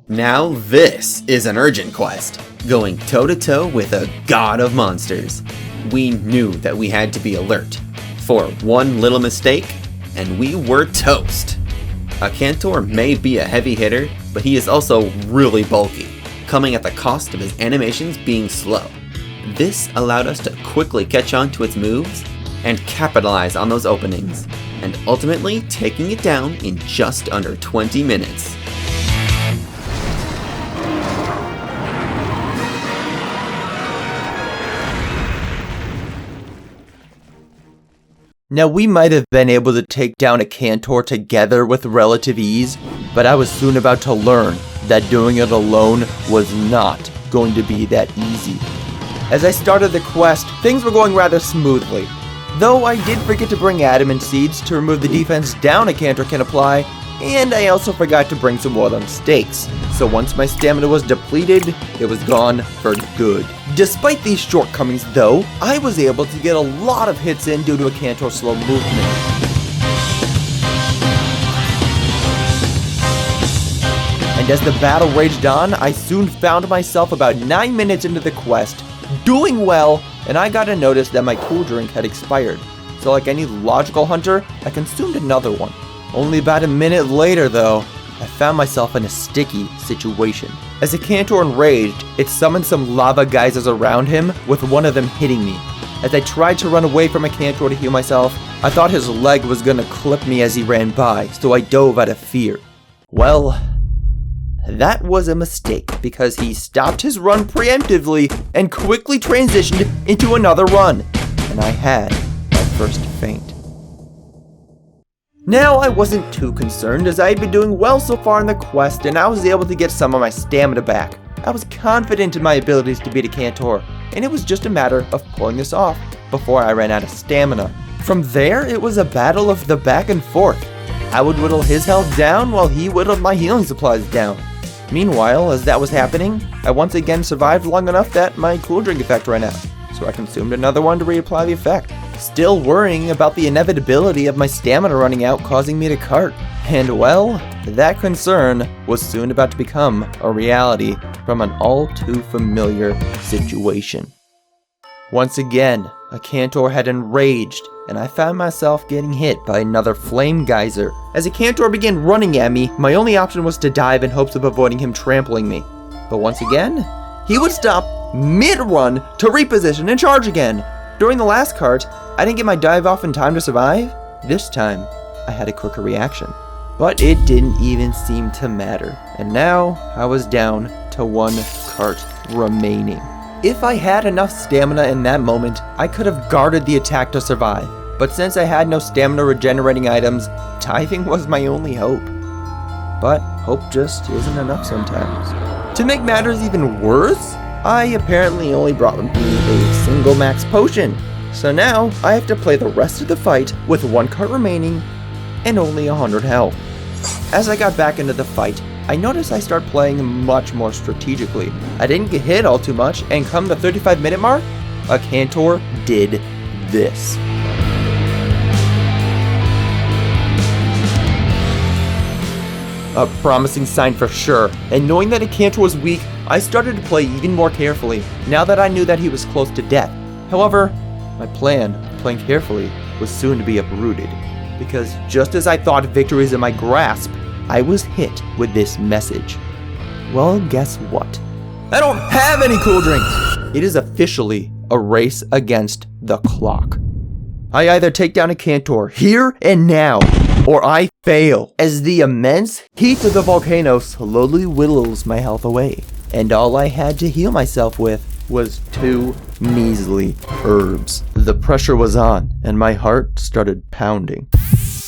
Speaker 2: Now this is an urgent quest, going toe-to-toe with a god of monsters. We knew that we had to be alert. For one little mistake, and we were toast. A Cantor may be a heavy hitter, but he is also really bulky, coming at the cost of his animations being slow. This allowed us to quickly catch on to its moves and capitalize on those openings, and ultimately taking it down in just under 20 minutes.
Speaker 1: now we might have been able to take down a Cantor together with relative ease, but I was soon about to learn that doing it alone was not going to be that easy. As I started the quest, things were going rather smoothly, though I did forget to bring adamant seeds to remove the defense down a Cantor can apply, and I also forgot to bring some Warlung stakes. So once my stamina was depleted, it was gone for good. Despite these shortcomings though, I was able to get a lot of hits in due to a Cantor's slow movement. And as the battle raged on, I soon found myself about 9 minutes into the quest, doing well, and I got a notice that my cool drink had expired. So like any logical hunter, I consumed another one. Only about a minute later though, I found myself in a sticky situation. As the Cantor enraged, it summoned some lava geysers around him, with one of them hitting me. As I tried to run away from a Cantor to heal myself, I thought his leg was gonna clip me as he ran by, so I dove out of fear. Well, that was a mistake, because he stopped his run preemptively and quickly transitioned into another run, and I had my first faint. Now, I wasn't too concerned as I had been doing well so far in the quest and I was able to get some of my stamina back. I was confident in my abilities to beat a Cantor, and it was just a matter of pulling this off before I ran out of stamina. From there, it was a battle of the back and forth. I would whittle his health down while he whittled my healing supplies down. Meanwhile, as that was happening, I once again survived long enough that my cool drink effect ran out, so I consumed another one to reapply the effect. still worrying about the inevitability of my stamina running out causing me to cart. And well, that concern was soon about to become a reality from an all too familiar situation. Once again, a Cantor had enraged, and I found myself getting hit by another flame geyser. As a Cantor began running at me, my only option was to dive in hopes of avoiding him trampling me. But once again, he would stop mid-run to reposition and charge again. During the last cart, I didn't get my dive off in time to survive. This time, I had a quicker reaction. But it didn't even seem to matter, and now I was down to one cart remaining. If I had enough stamina in that moment, I could have guarded the attack to survive, but since I had no stamina regenerating items, diving was my only hope. But hope just isn't enough sometimes. To make matters even worse, I apparently only brought me a single max potion, so now I have to play the rest of the fight with one cart remaining and only 100 health. As I got back into the fight, I noticed I start playing much more strategically. I didn't get hit all too much, and come the 35-minute mark, a Cantor did this. A promising sign for sure, and knowing that a Cantor was weak, I started to play even more carefully, now that I knew that he was close to death. However, my plan of playing carefully was soon to be uprooted, because just as I thought victory was in my grasp, I was hit with this message. Well, guess what? I don't have any cool drinks! It is officially a race against the clock. I either take down a Cantor here and now, or I fail, as the immense heat of the volcano slowly whittles my health away, and all I had to heal myself with was 2 measly herbs. The pressure was on, and my heart started pounding.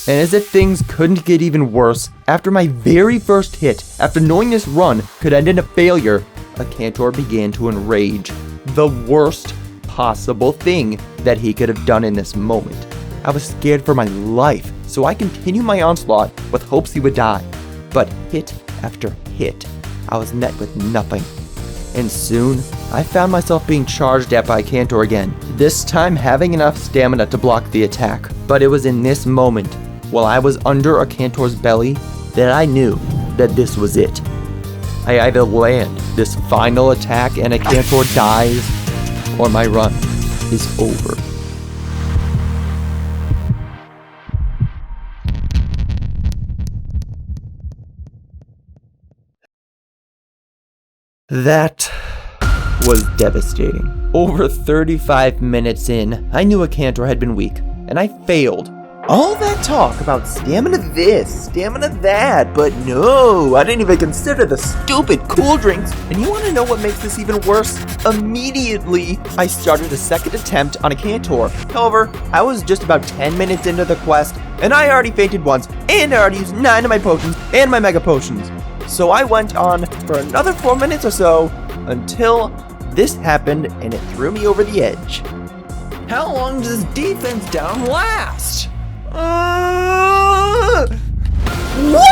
Speaker 1: And as if things couldn't get even worse, after my very first hit, after knowing this run could end in a failure, a Cantor began to enrage. The worst possible thing that he could have done in this moment. I was scared for my life, so I continued my onslaught with hopes he would die. But hit after hit, I was met with nothing. And soon, I found myself being charged at by Cantor again, this time having enough stamina to block the attack. But it was in this moment, while I was under a Cantor's belly, that I knew that this was it. I either land this final attack and a Cantor dies, or my run is over. That was devastating. Over 35 minutes in, I knew a Cantor had been weak, and I failed. All that talk about stamina this, stamina that, but no, I didn't even consider the stupid cool drinks. And you want to know what makes this even worse? Immediately, I started a second attempt on a Cantor. However, I was just about 10 minutes into the quest, and I already fainted once, and I already used 9 of my potions and my mega potions. So I went on for another 4 minutes or so, until this happened, and it threw me over the edge. How long does this defense down last? What? No!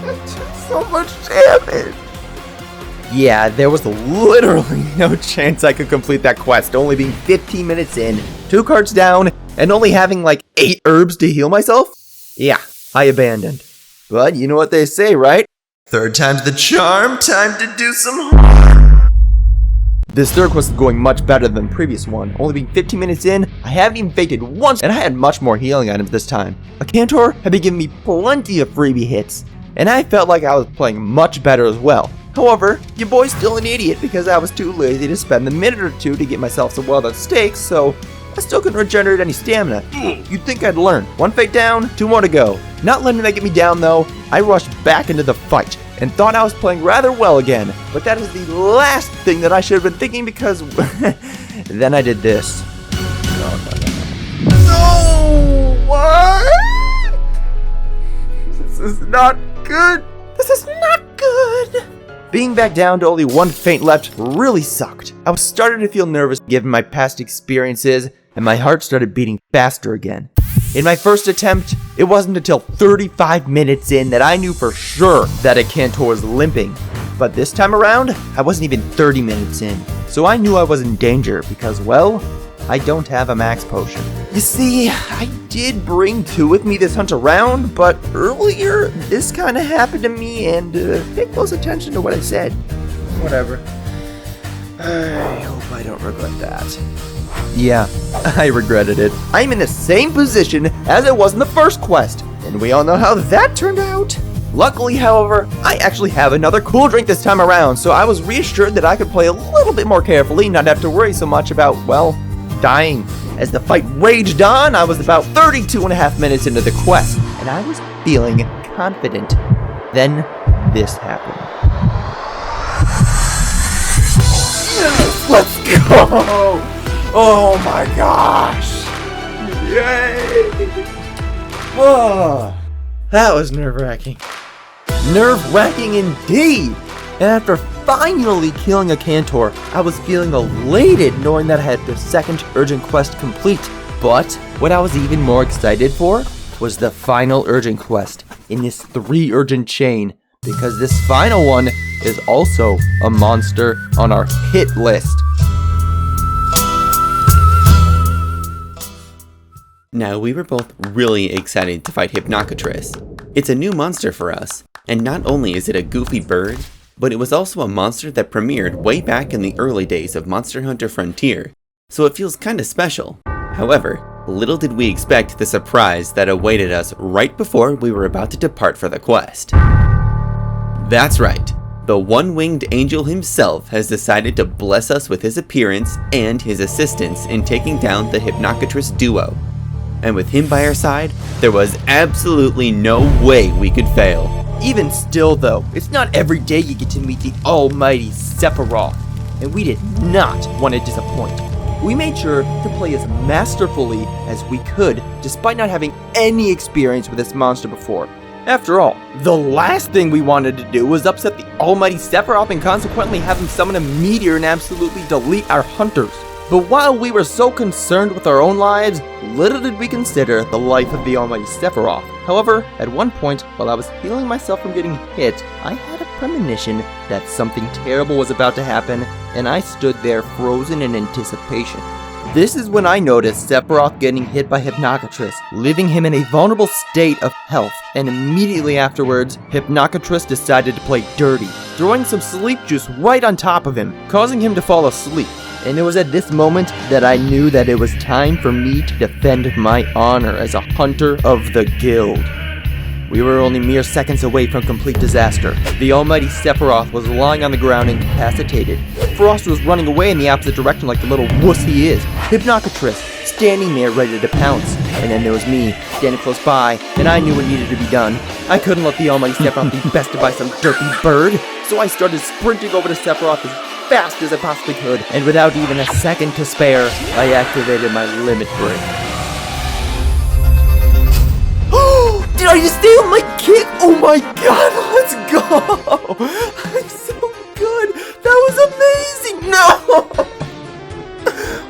Speaker 1: That took so much damage. Yeah, there was literally no chance I could complete that quest, only being 15 minutes in, 2 carts down, and only having like 8 herbs to heal myself. Yeah, I abandoned. But you know what they say, right? Third time's the charm, time to do some harm. This third quest is going much better than the previous one. Only being 15 minutes in, I haven't even fainted once, and I had much more healing items this time. A Cantor had been giving me plenty of freebie hits, and I felt like I was playing much better as well. However, your boy's still an idiot because I was too lazy to spend the minute or 2 to get myself some well-done steaks, so I still couldn't regenerate any stamina. You'd think I'd learn. 1 fate down, 2 more to go. Not letting that get me down though, I rushed back into the fight and thought I was playing rather well again. But that is the last thing that I should have been thinking because then I did this. No! What? This is not good. This is not good. Being back down to only 1 faint left really sucked. I was starting to feel nervous given my past experiences, and my heart started beating faster again. In my first attempt, it wasn't until 35 minutes in that I knew for sure that a Cantor was limping. But this time around, I wasn't even 30 minutes in, so I knew I was in danger because, well, I don't have a max potion. You see, I did bring 2 with me this hunt around, but earlier this kind of happened to me, and pay close attention to what I said. Whatever. I hope I don't regret that. Yeah, I regretted it. I'm in the same position as I was in the first quest, and we all know how that turned out. Luckily, however, I actually have another cool drink this time around, so I was reassured that I could play a little bit more carefully, not have to worry so much about, well, dying. As the fight raged on, I was about 32.5 minutes into the quest, and I was feeling confident. Then, this happened. Yes, let's go! Oh my gosh! Yay! Oh, that was nerve-wracking. Nerve-wracking indeed! And after finally killing a Cantor, I was feeling elated knowing that I had the second urgent quest complete. But what I was even more excited for was the final urgent quest in this 3 urgent chain, because this final one is also a monster on our hit list.
Speaker 2: Now, we were both really excited to fight Hypnocratrus. It's a new monster for us, and not only is it a goofy bird, but it was also a monster that premiered way back in the early days of Monster Hunter Frontier, so it feels kinda special. However, little did we expect the surprise that awaited us right before we were about to depart for the quest. That's right, the one-winged angel himself has decided to bless us with his appearance and his assistance in taking down the Hypnocratrus duo. And with him by our side, there was absolutely no way we could fail.
Speaker 1: Even still though, it's not every day you get to meet the almighty Sephiroth, and we did not want to disappoint. We made sure to play as masterfully as we could, despite not having any experience with this monster before. After all, the last thing we wanted to do was upset the almighty Sephiroth and consequently have him summon a meteor and absolutely delete our hunters. But while we were so concerned with our own lives, little did we consider the life of the almighty Sephiroth. However, at one point, while I was healing myself from getting hit, I had a premonition that something terrible was about to happen, and I stood there frozen in anticipation. This is when I noticed Sephiroth getting hit by Hypnocratrus, leaving him in a vulnerable state of health, and immediately afterwards, Hypnocratrus decided to play dirty, throwing some sleep juice right on top of him, causing him to fall asleep. And it was at this moment that I knew that it was time for me to defend my honor as a hunter of the guild. We were only mere seconds away from complete disaster. The almighty Sephiroth was lying on the ground incapacitated. Frost was running away in the opposite direction like the little wuss he is. Hypnocratrus standing there ready to pounce. And then there was me, standing close by, and I knew what needed to be done. I couldn't let the almighty Sephiroth be bested by some derpy bird, so I started sprinting over to Sephiroth as fast as I possibly could, and without even a second to spare, I activated my limit break. Did I just steal my kick? Oh my god, let's go! I'm so good! That was amazing! No!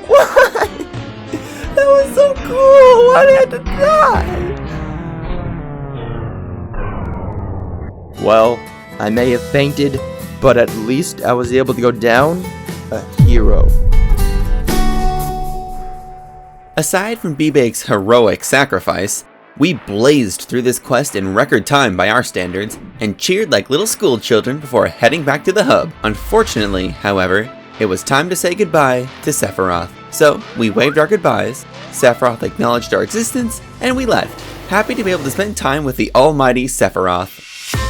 Speaker 1: Why? That was so cool! Why did I have to die? Well, I may have fainted, but at least I was able to go down a hero.
Speaker 2: Aside from BBake's heroic sacrifice, we blazed through this quest in record time by our standards and cheered like little school children before heading back to the hub. Unfortunately, however, it was time to say goodbye to Sephiroth. So we waved our goodbyes, Sephiroth acknowledged our existence, and we left, happy to be able to spend time with the almighty Sephiroth.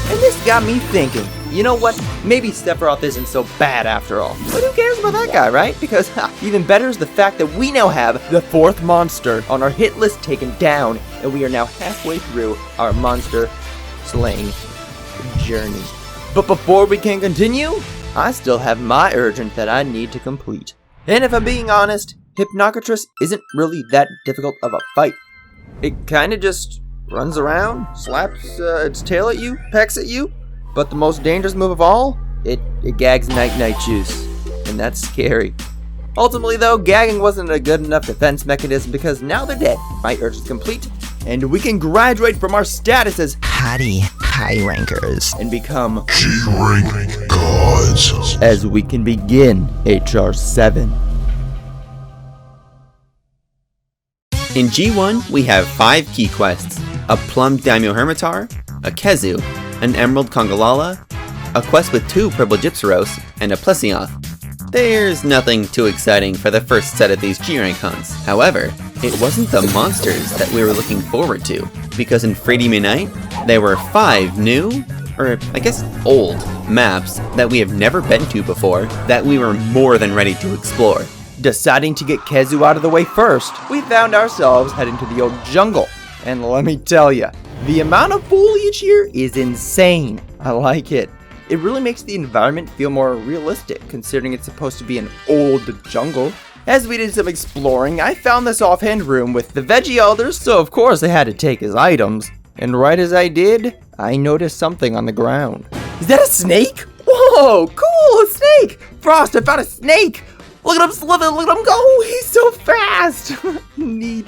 Speaker 1: And this got me thinking, you know what, maybe Sephiroth isn't so bad after all. But who cares about that guy, right? Because even better is the fact that we now have the 4th monster on our hit list taken down, and we are now halfway through our monster slaying journey. But before we can continue, I still have my urgent that I need to complete. And if I'm being honest, Hypnocratrus isn't really that difficult of a fight. It kinda just runs around, slaps its tail at you, pecks at you, but the most dangerous move of all, it gags night-night juice, and that's scary. Ultimately though, gagging wasn't a good enough defense mechanism because now they're dead, my urge is complete, and we can graduate from our status as high rankers and become
Speaker 3: G-rank gods.
Speaker 1: as we can begin HR 7.
Speaker 2: In G1, we have 5 key quests: a Plum Daimyo Hermitar, a Kezu, an Emerald Congalala, a quest with 2 Purple Gypsyros, and a Plesioth. There's nothing too exciting for the first set of these G-Rank hunts. However, it wasn't the monsters that we were looking forward to, because in Freedom Unite, there were 5 new, or I guess old, maps that we have never been to before that we were more than ready to explore.
Speaker 1: Deciding to get Kezu out of the way first, we found ourselves heading to the old jungle. And let me tell ya, the amount of foliage here is insane. I like it. It really makes the environment feel more realistic, considering it's supposed to be an old jungle. As we did some exploring, I found this offhand room with the veggie elders, so of course I had to take his items. And right as I did, I noticed something on the ground. Is that a snake? Whoa, cool, a snake! Frost, I found a snake! Look at him slither, look at him go! He's so fast! Neat.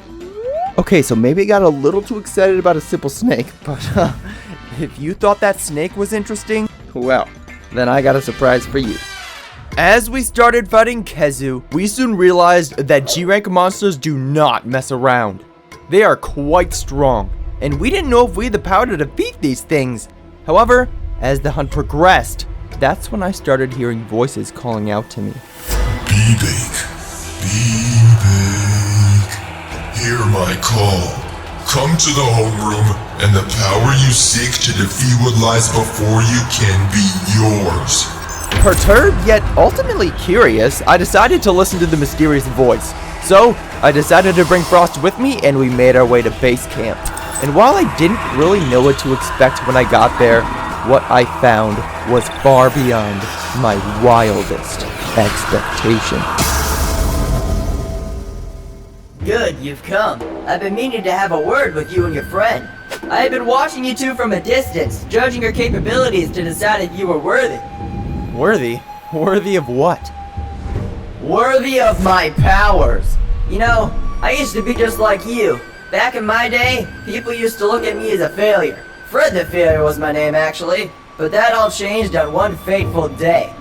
Speaker 1: Okay, so maybe I got a little too excited about a simple snake, but if you thought that snake was interesting, well, then I got a surprise for you. As we started fighting Kezu, we soon realized that G-Rank monsters do not mess around. They are quite strong, and we didn't know if we had the power to defeat these things. However, as the hunt progressed, that's when I started hearing voices calling out to me.
Speaker 3: BBake, BBake, hear my call. Come to the homeroom, and the power you seek to defeat what lies before you can be yours.
Speaker 1: Perturbed yet ultimately curious, I decided to listen to the mysterious voice. So, I decided to bring Frost with me and we made our way to base camp. And while I didn't really know what to expect when I got there, what I found was far beyond my wildest expectation.
Speaker 4: Good, you've come. I've been meaning to have a word with you and your friend. I have been watching you two from a distance, judging your capabilities to decide if you were worthy.
Speaker 1: Worthy? Worthy of what?
Speaker 4: Worthy of my powers. You know, I used to be just like you. Back in my day, people used to look at me as a failure. Fred the Failure was my name, actually. But that all changed on one fateful day.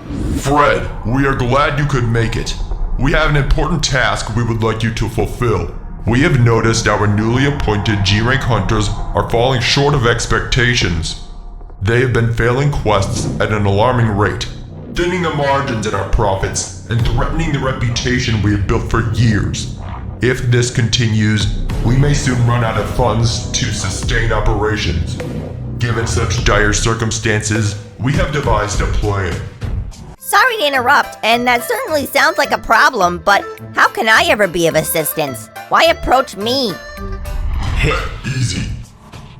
Speaker 3: Fred, we are glad you could make it. We have an important task we would like you to fulfill. We have noticed our newly appointed G-Rank hunters are falling short of expectations. They have been failing quests at an alarming rate, thinning the margins in our profits, and threatening the reputation we have built for years. If this continues, we may soon run out of funds to sustain operations. Given such dire circumstances, we have devised a plan.
Speaker 5: Sorry to interrupt, and that certainly sounds like a problem, but how can I ever be of assistance? Why approach me?
Speaker 3: Easy.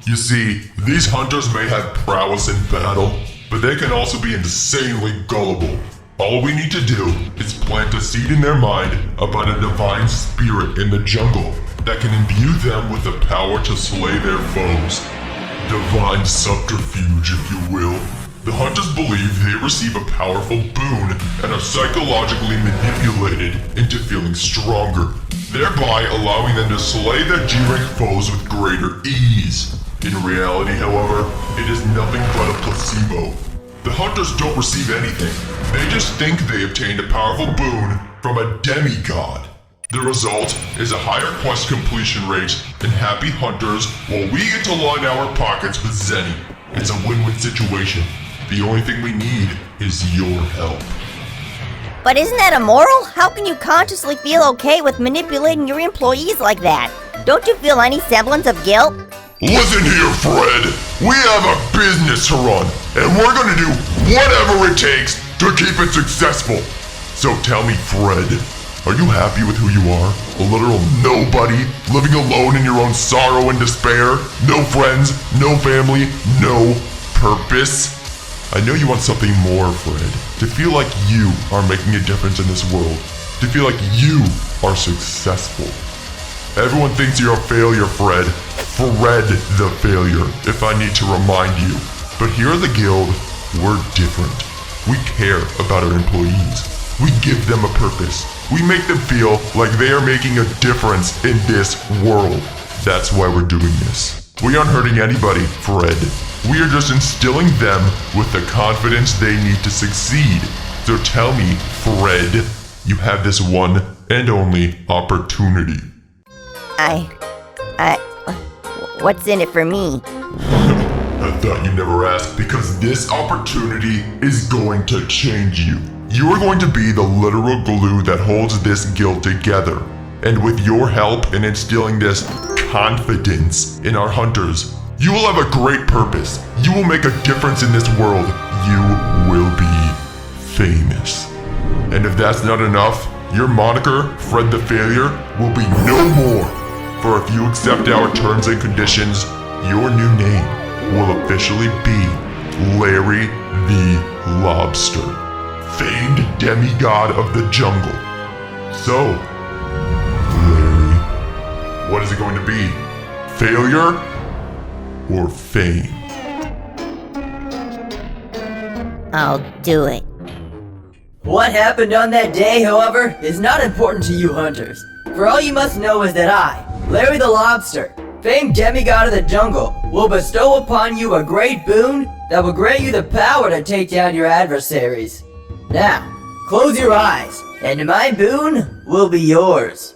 Speaker 3: You see, these hunters may have prowess in battle, but they can also be insanely gullible. All we need to do is plant a seed in their mind about a divine spirit in the jungle that can imbue them with the power to slay their foes. Divine subterfuge, if you will. The hunters believe they receive a powerful boon and are psychologically manipulated into feeling stronger, thereby allowing them to slay their G-Rank foes with greater ease. In reality, however, it is nothing but a placebo. The hunters don't receive anything. They just think they obtained a powerful boon from a demigod. The result is a higher quest completion rate and happy hunters while we get to line our pockets with Zenny. It's a win-win situation. The only thing we need is your help.
Speaker 5: But isn't that immoral? How can you consciously feel okay with manipulating your employees like that? Don't you feel any semblance of guilt?
Speaker 3: Listen here, Fred. We have a business to run, and we're gonna do whatever it takes to keep it successful. So tell me, Fred, are you happy with who you are? A literal nobody, living alone in your own sorrow and despair? No friends, no family, no purpose? I know you want something more, Fred. To feel like you are making a difference in this world. To feel like you are successful. Everyone thinks you're a failure, Fred. Fred the failure, if I need to remind you. But here at the Guild, we're different. We care about our employees. We give them a purpose. We make them feel like they are making a difference in this world. That's why we're doing this. We aren't hurting anybody, Fred. We are just instilling them with the confidence they need to succeed. So tell me, Fred, you have this one and only opportunity.
Speaker 5: What's in it for me?
Speaker 3: I thought you never asked because this opportunity is going to change you. You are going to be the literal glue that holds this guild together. And with your help in instilling this confidence in our hunters, you will have a great purpose. You will make a difference in this world. You will be famous. And if that's not enough, your moniker, Fred the Failure, will be no more. For if you accept our terms and conditions, your new name will officially be Larry the Lobster, famed demigod of the jungle. So, Larry, what is it going to be? Failure or fame?
Speaker 5: I'll do it.
Speaker 4: What happened on that day, however, is not important to you hunters. For all you must know is that I, Larry the Lobster, famed demigod of the jungle, will bestow upon you a great boon that will grant you the power to take down your adversaries. Now, close your eyes, and my boon will be yours.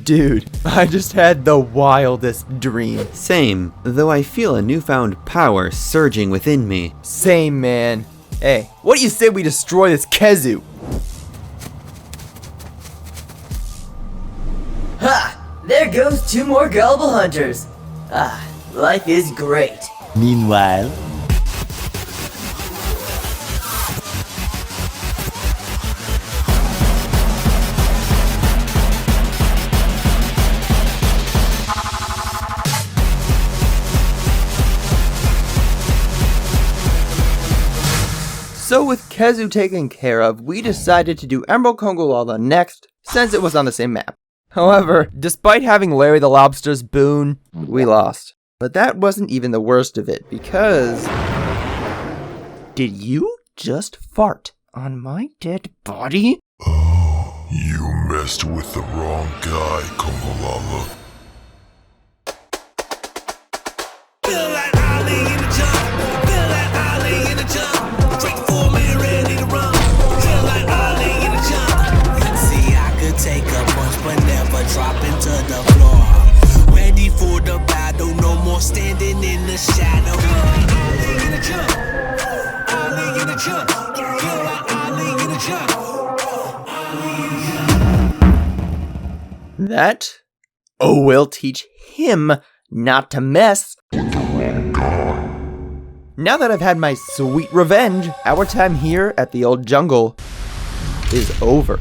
Speaker 1: Dude, I just had the wildest dream.
Speaker 2: Same, though I feel a newfound power surging within me.
Speaker 1: Same, man. Hey, what do you say we destroy this Kezu?
Speaker 4: Ha! There goes 2 more gullible hunters. Life is great.
Speaker 6: Meanwhile,
Speaker 1: So with Kezu taken care of, we decided to do Emerald Kongolala next, since it was on the same map. However, despite having Larry the Lobster's boon, we lost. But that wasn't even the worst of it, because... Did you just fart on my dead body?
Speaker 3: Oh, you messed with the wrong guy, Kongolala.
Speaker 7: Feel like Ali in the jump. Feel like Ali in the jump. Drink 4 minutes, ready to run. Feel like Ali in the jump. See, I could take a punch, but never drop into the floor. Ready for the battle, no more standing in the shadow. Feel like Ali in the jump. Ali in the jump. Feel like Ali in the jump.
Speaker 1: That? Oh, we'll teach him not to mess. Now that I've had my sweet revenge, our time here at the old jungle is over.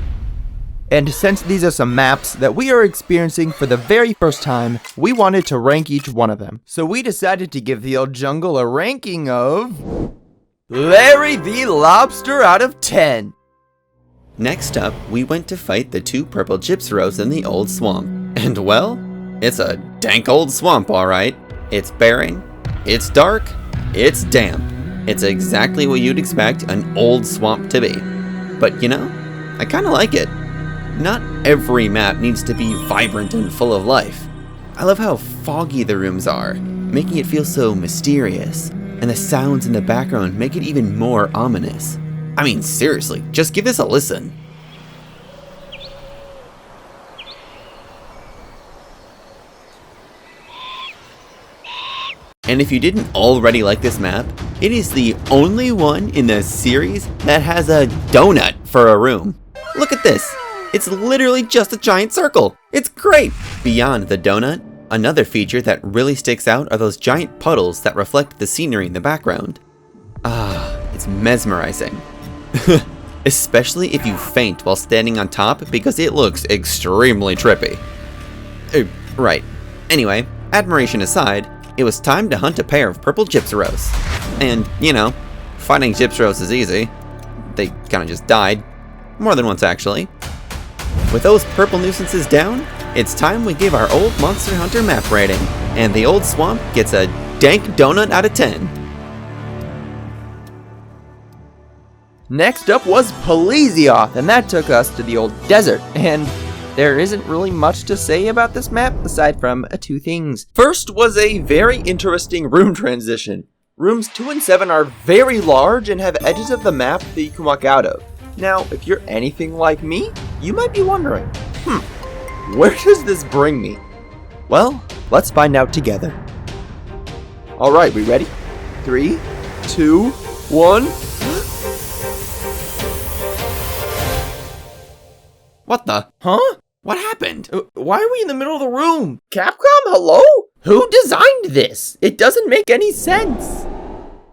Speaker 1: And since these are some maps that we are experiencing for the very first time, we wanted to rank each one of them. So we decided to give the old jungle a ranking of... Larry the Lobster out of 10.
Speaker 2: Next up, we went to fight the 2 purple gypsyros in the old swamp. And well, it's a dank old swamp, alright. It's barren, it's dark, it's damp. It's exactly what you'd expect an old swamp to be. But you know, I kinda like it. Not every map needs to be vibrant and full of life. I love how foggy the rooms are, making it feel so mysterious. And the sounds in the background make it even more ominous. I mean, seriously, just give this a listen. And if you didn't already like this map, it is the only one in the series that has a donut for a room. Look at this. It's literally just a giant circle. It's great. Beyond the donut, another feature that really sticks out are those giant puddles that reflect the scenery in the background. It's mesmerizing. Especially if you faint while standing on top because it looks extremely trippy. Right. Anyway, admiration aside, it was time to hunt a pair of purple gypsyros. And, you know, fighting gypsyros is easy. They kinda just died. More than once, actually. With those purple nuisances down, it's time we give our old Monster Hunter map rating. And the old swamp gets a dank donut out of 10.
Speaker 1: Next up was Polizioth, and that took us to the old desert. And there isn't really much to say about this map aside from two things. First was a very interesting room transition. Rooms 2 and 7 are very large and have edges of the map that you can walk out of. Now, if you're anything like me, you might be wondering, where does this bring me? Well, let's find out together. Alright, we ready? 3, 2, 1.
Speaker 2: What the?
Speaker 1: Huh?
Speaker 2: What happened?
Speaker 1: Why are we in the middle of the room? Capcom, hello? Who designed this? It doesn't make any sense.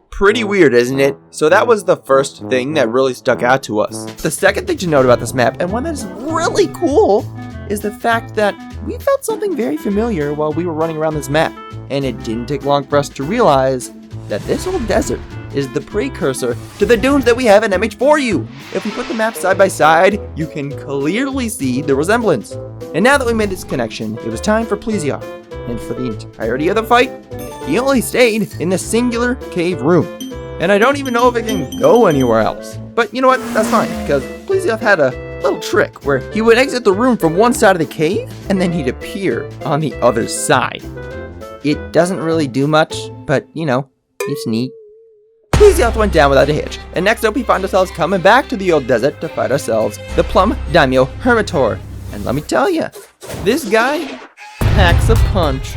Speaker 1: Pretty weird, isn't it? So that was the first thing that really stuck out to us. The second thing to note about this map, and one that is really cool, is the fact that we felt something very familiar while we were running around this map. And it didn't take long for us to realize that this old desert is the precursor to the dunes that we have in MH4U. If we put the maps side by side, you can clearly see the resemblance. And now that we made this connection, it was time for Plesioth. And for the entirety of the fight, he only stayed in the singular cave room. And I don't even know if it can go anywhere else. But you know what? That's fine, because Plesioth had a little trick where he would exit the room from one side of the cave, and then he'd appear on the other side. It doesn't really do much, but you know, it's neat. Plesioth went down without a hitch, and next up we find ourselves coming back to the old desert to fight ourselves the Plum Daimyo Hermitor. And let me tell you, this guy packs a punch.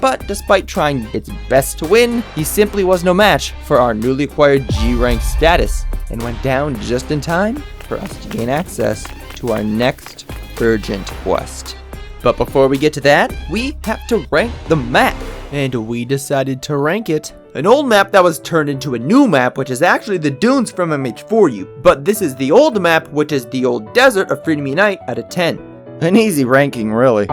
Speaker 1: But despite trying its best to win, he simply was no match for our newly acquired G-rank status, and went down just in time for us to gain access to our next urgent quest. But before we get to that, we have to rank the map, and we decided to rank it an old map that was turned into a new map, which is actually the dunes from MH4U, but this is the old map, which is the old desert of Freedom Unite out of 10. An easy ranking, really.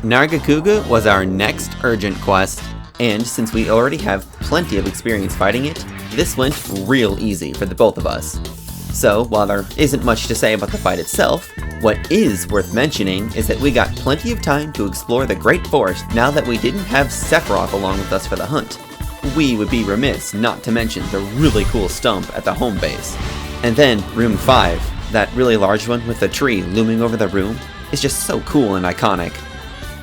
Speaker 2: Nargacuga was our next urgent quest, and since we already have plenty of experience fighting it, this went real easy for the both of us. So, while there isn't much to say about the fight itself, what is worth mentioning is that we got plenty of time to explore the Great Forest now that we didn't have Sephiroth along with us for the hunt. We would be remiss not to mention the really cool stump at the home base. And then, Room 5, that really large one with the tree looming over the room, is just so cool and iconic.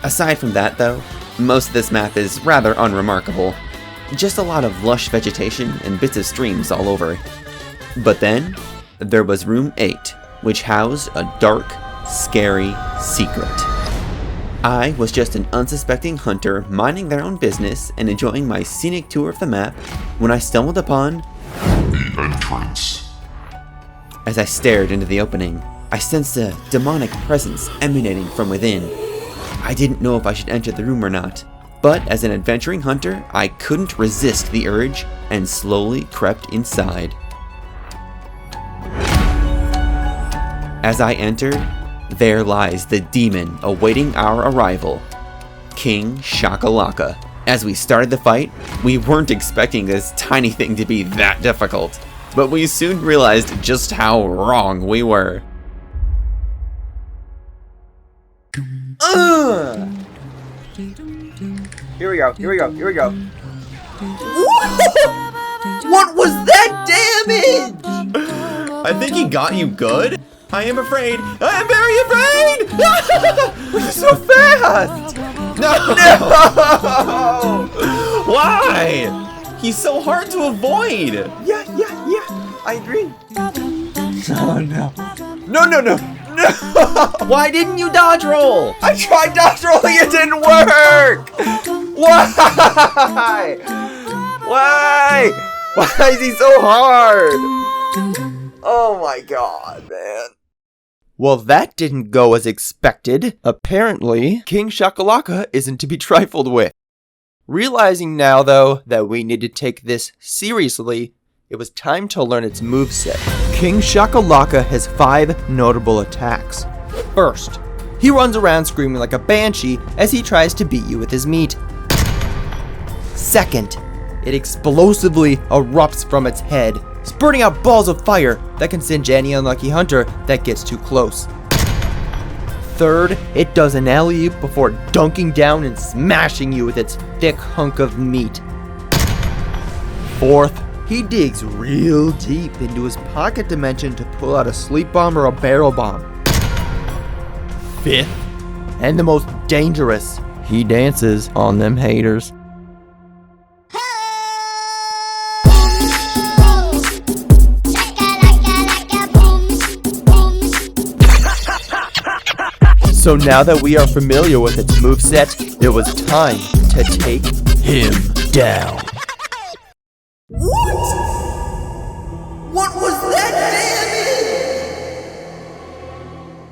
Speaker 2: Aside from that though, most of this map is rather unremarkable. Just a lot of lush vegetation and bits of streams all over. But then, there was Room 8, which housed a dark, scary secret. I was just an unsuspecting hunter minding their own business and enjoying my scenic tour of the map when I stumbled upon
Speaker 3: The entrance.
Speaker 2: As I stared into the opening, I sensed a demonic presence emanating from within. I didn't know if I should enter the room or not, but as an adventuring hunter, I couldn't resist the urge and slowly crept inside. As I entered, there lies the demon awaiting our arrival, King Shakalaka. As we started the fight, we weren't expecting this tiny thing to be that difficult, but we soon realized just how wrong we were.
Speaker 1: Here we go. What was that damage?
Speaker 2: I think he got you good. I am afraid. I am very afraid!
Speaker 1: This is so fast!
Speaker 2: No!
Speaker 1: No!
Speaker 2: Why? He's so hard to avoid.
Speaker 1: Yeah, I agree. Oh no. No!
Speaker 2: Why didn't you dodge roll?
Speaker 1: I tried dodge rolling, it didn't work! Why? Why is he so hard? Oh my god, man. Well, that didn't go as expected. Apparently, King Shakalaka isn't to be trifled with. Realizing now, though, that we need to take this seriously, it was time to learn its moveset. King Shakalaka has 5 notable attacks. First, he runs around screaming like a banshee as he tries to beat you with his meat. Second, it explosively erupts from its head, spurting out balls of fire that can singe any unlucky hunter that gets too close. Third, it does an alley-oop before dunking down and smashing you with its thick hunk of meat. Fourth, he digs real deep into his pocket dimension to pull out a sleep bomb or a barrel bomb. 5th, and the most dangerous. He dances on them haters. So now that we are familiar with its moveset, it was time to take him down.
Speaker 2: What was that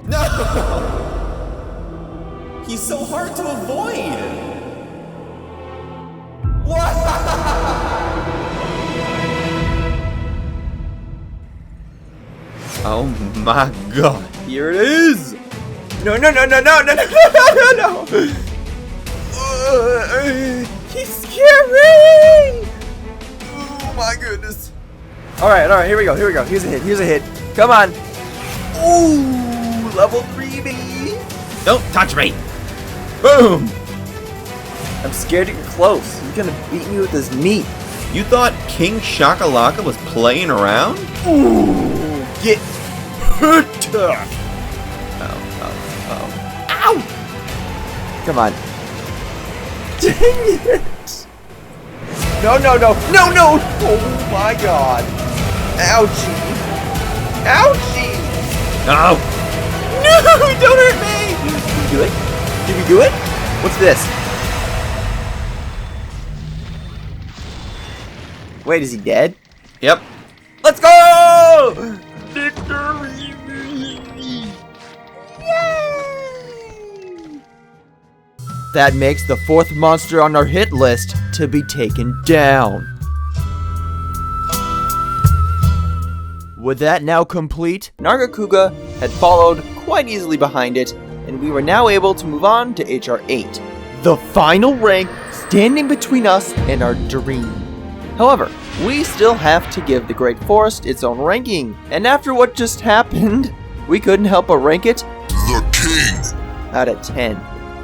Speaker 2: damage? No! He's so hard to avoid! What? Oh my god, here it is! No, no, no, no, no, no, no, no, no, no! He's scary! Oh my goodness.
Speaker 1: Alright, here we go. Here's a hit. Come on. Ooh, level 3, baby.
Speaker 2: Don't touch me!
Speaker 1: Boom. I'm scared to get close. He's gonna beat me with his meat.
Speaker 2: You thought King Shakalaka was playing around?
Speaker 1: Ooh, get hurt. Ow! Come on. Dang it! No! Oh my god. Ouchie.
Speaker 2: No!
Speaker 1: No! Don't hurt me! Did we do it? What's this? Wait, is he dead?
Speaker 2: Yep.
Speaker 1: Let's go! Victory! That makes the 4th monster on our hit list to be taken down. With that now complete, Nargacuga had followed quite easily behind it, and we were now able to move on to HR 8, the final rank standing between us and our dream. However, we still have to give the Great Forest its own ranking, and after what just happened, we couldn't help but rank it
Speaker 3: The king.
Speaker 1: out of 10.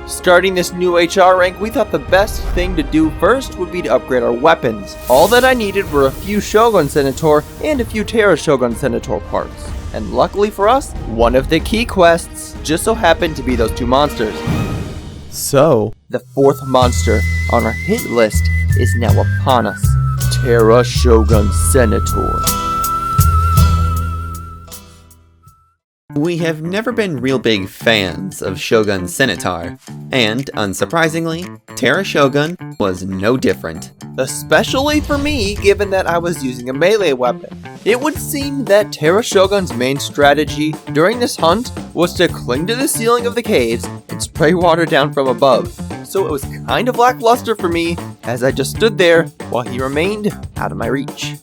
Speaker 1: Starting this new HR rank, we thought the best thing to do first would be to upgrade our weapons. All that I needed were a few Shogun Senator and a few Terra Shogun Senator parts. And luckily for us, one of the key quests just so happened to be those 2 monsters. So, the 4th monster on our hit list is now upon us. Terra Shogun Senator.
Speaker 2: We have never been real big fans of Shogun Senator, and unsurprisingly, Terra Shogun was no different.
Speaker 1: Especially for me, given that I was using a melee weapon. It would seem that Terra Shogun's main strategy during this hunt was to cling to the ceiling of the caves and spray water down from above. So it was kind of lackluster for me as I just stood there while he remained out of my reach.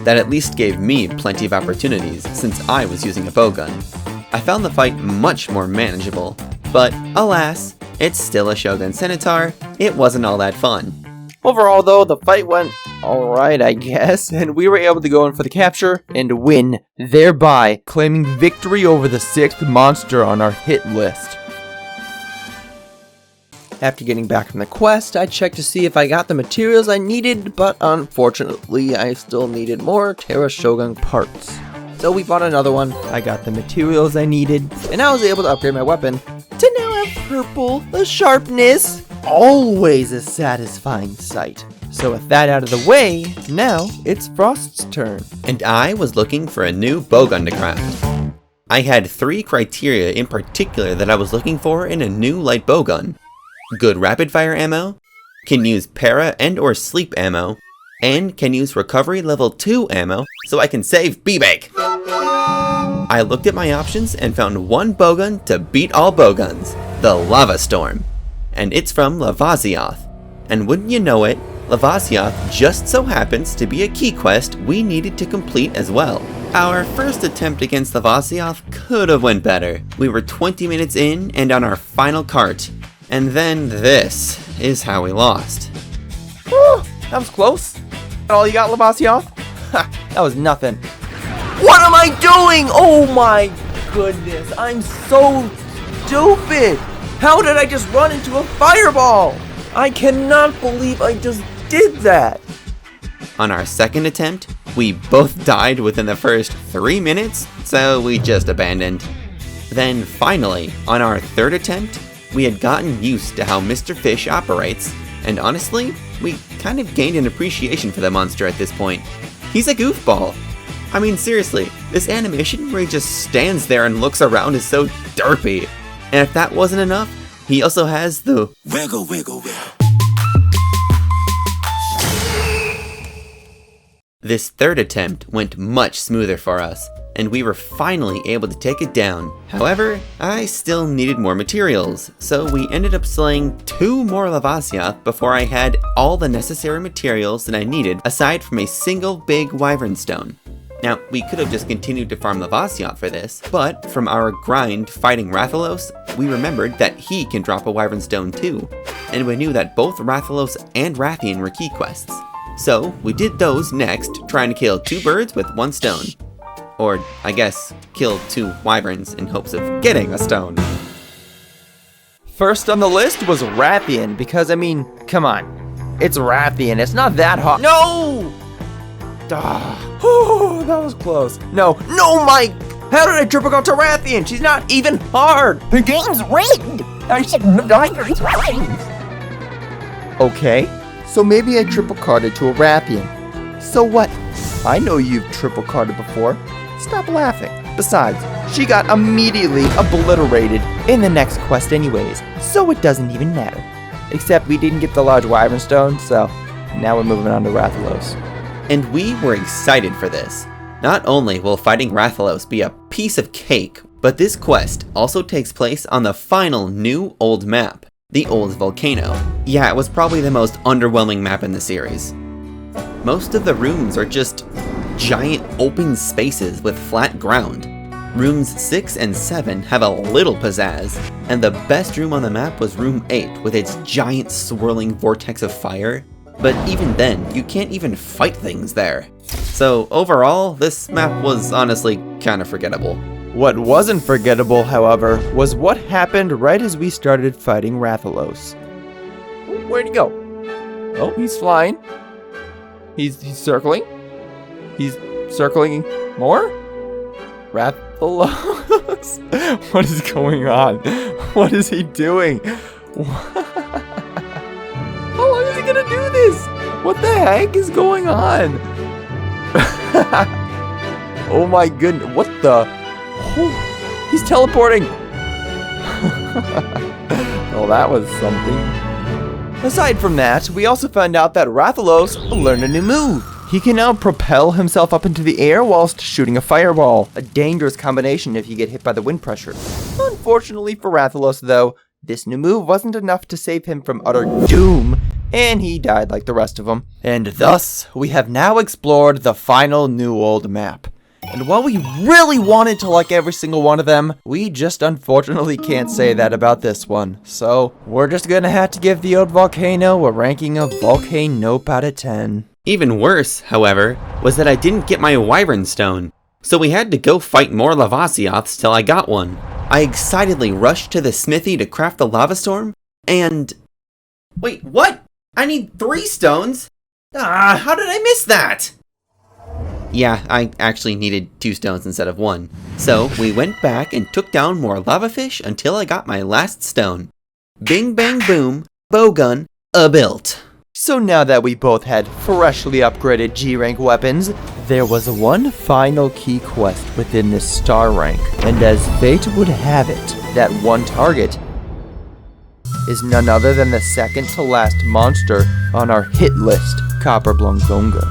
Speaker 2: That at least gave me plenty of opportunities since I was using a bowgun. I found the fight much more manageable, but alas, it's still a Shogun Senator. It wasn't all that fun.
Speaker 1: Overall though, the fight went alright I guess, and we were able to go in for the capture and win, thereby claiming victory over the 6th monster on our hit list. After getting back from the quest, I checked to see if I got the materials I needed, but unfortunately I still needed more Terra Shogun parts. So we bought another one, I got the materials I needed, and I was able to upgrade my weapon to now have purple sharpness. Always a satisfying sight. So with that out of the way, now it's Frost's turn.
Speaker 2: And I was looking for a new bowgun to craft. I had 3 criteria in particular that I was looking for in a new light bowgun. Good rapid fire ammo, can use para and or sleep ammo, and can use recovery level 2 ammo so I can save BBake. I looked at my options and found one bowgun to beat all bowguns, the Lava Storm. And it's from Lavazioth. And wouldn't you know it, Lavazioth just so happens to be a key quest we needed to complete as well. Our first attempt against Lavazioth could have went better. We were 20 minutes in and on our final cart. And then this is how we lost.
Speaker 1: Whew, that was close. All you got, Lavazioth? Ha, that was nothing. What am I doing? Oh my goodness, I'm so stupid. How did I just run into a fireball? I cannot believe I just did that.
Speaker 2: On our second attempt, we both died within the first 3 minutes, so we just abandoned. Then finally, on our third attempt, we had gotten used to how Mr. Fish operates, and honestly, we kind of gained an appreciation for the monster at this point. He's a goofball. I mean, seriously, this animation where he just stands there and looks around is so derpy. And if that wasn't enough, he also has the
Speaker 7: Wiggle, wiggle, wiggle.
Speaker 2: This third attempt went much smoother for us, and we were finally able to take it down. However, I still needed more materials, so we ended up slaying 2 more Lavasiath before I had all the necessary materials that I needed aside from a single big wyvern stone. Now, we could have just continued to farm Lavasiath for this, but from our grind fighting Rathalos, we remembered that he can drop a wyvern stone too, and we knew that both Rathalos and Rathian were key quests. So, we did those next, trying to kill 2 birds with 1 stone. Or, I guess, kill 2 wyverns in hopes of getting a stone.
Speaker 1: First on the list was Rathian, because I mean, come on. It's Rathian, it's not that hard. No! Oh, that was close. No, Mike! How did I triple go to Rathian? She's not even hard!
Speaker 5: The game's rigged! I said it's rigged!
Speaker 1: Okay, so maybe I triple carded to a Rathian. So what? I know you've triple carded before. Stop laughing. Besides, she got immediately obliterated in the next quest anyways, so it doesn't even matter. Except we didn't get the large wyvern stone, so now we're moving on to Rathalos.
Speaker 2: And we were excited for this. Not only will fighting Rathalos be a piece of cake, but this quest also takes place on the final new old map, the Old Volcano. Yeah, it was probably the most underwhelming map in the series. Most of the rooms are just giant open spaces with flat ground. Rooms 6 and 7 have a little pizzazz, and the best room on the map was room 8 with its giant swirling vortex of fire. But even then, you can't even fight things there. So overall, this map was honestly kinda forgettable.
Speaker 1: What wasn't forgettable, however, was what happened right as we started fighting Rathalos. Where'd he go? Oh, he's flying. He's circling. He's circling more? Rathalos? What is going on? What is he doing? How long is he gonna do this? What the heck is going on? Oh my goodness, what the? Oh, he's teleporting. Well, that was something. Aside from that, we also found out that Rathalos learned a new move. He can now propel himself up into the air whilst shooting a fireball. A dangerous combination if you get hit by the wind pressure. Unfortunately for Rathalos though, this new move wasn't enough to save him from utter doom, and he died like the rest of them. And thus, we have now explored the final new old map. And while we really wanted to like every single one of them, we just unfortunately can't say that about this one. So, we're just gonna have to give the old volcano a ranking of Volcanope out of 10.
Speaker 2: Even worse, however, was that I didn't get my wyvern stone. So we had to go fight more Lavasiaths till I got one. I excitedly rushed to the smithy to craft the lava storm, and... Wait, what? I need 3 stones? How did I miss that? Yeah, I actually needed 2 stones instead of 1. So we went back and took down more lava fish until I got my last stone. Bing bang boom, bowgun, built.
Speaker 1: So now that we both had freshly upgraded G-rank weapons, there was one final key quest within this star rank. And as fate would have it, that one target is none other than the second to last monster on our hit list, Copper Blongonga.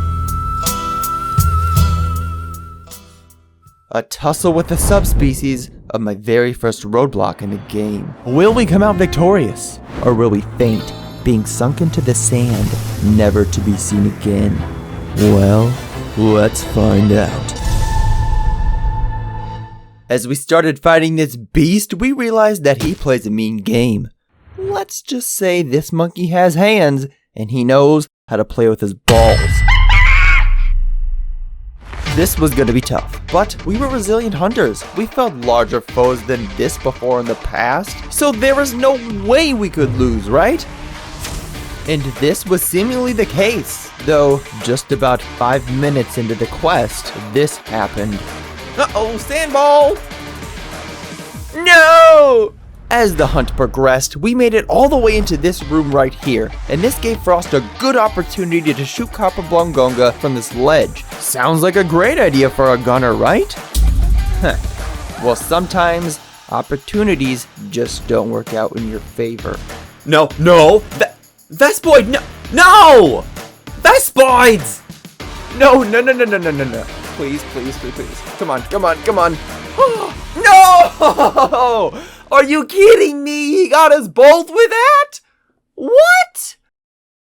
Speaker 1: A tussle with the subspecies of my very first roadblock in the game. Will we come out victorious? Or will we faint, being sunk into the sand, never to be seen again? Well, let's find out. As we started fighting this beast, we realized that he plays a mean game. Let's just say this monkey has hands, and he knows how to play with his balls. This was gonna be tough, but we were resilient hunters. We fought larger foes than this before in the past, so there was no way we could lose, right? And this was seemingly the case, though just about 5 minutes into the quest, this happened. Uh-oh, sandball! No! As the hunt progressed, we made it all the way into this room right here, and this gave Frost a good opportunity to shoot Copper Blongonga from this ledge. Sounds like a great idea for a gunner, right? Well, sometimes opportunities just don't work out in your favor.
Speaker 2: No! Vespoid, no! Vespoids!
Speaker 1: No. Please. Come on. No! Are you kidding me? He got us both with that? What?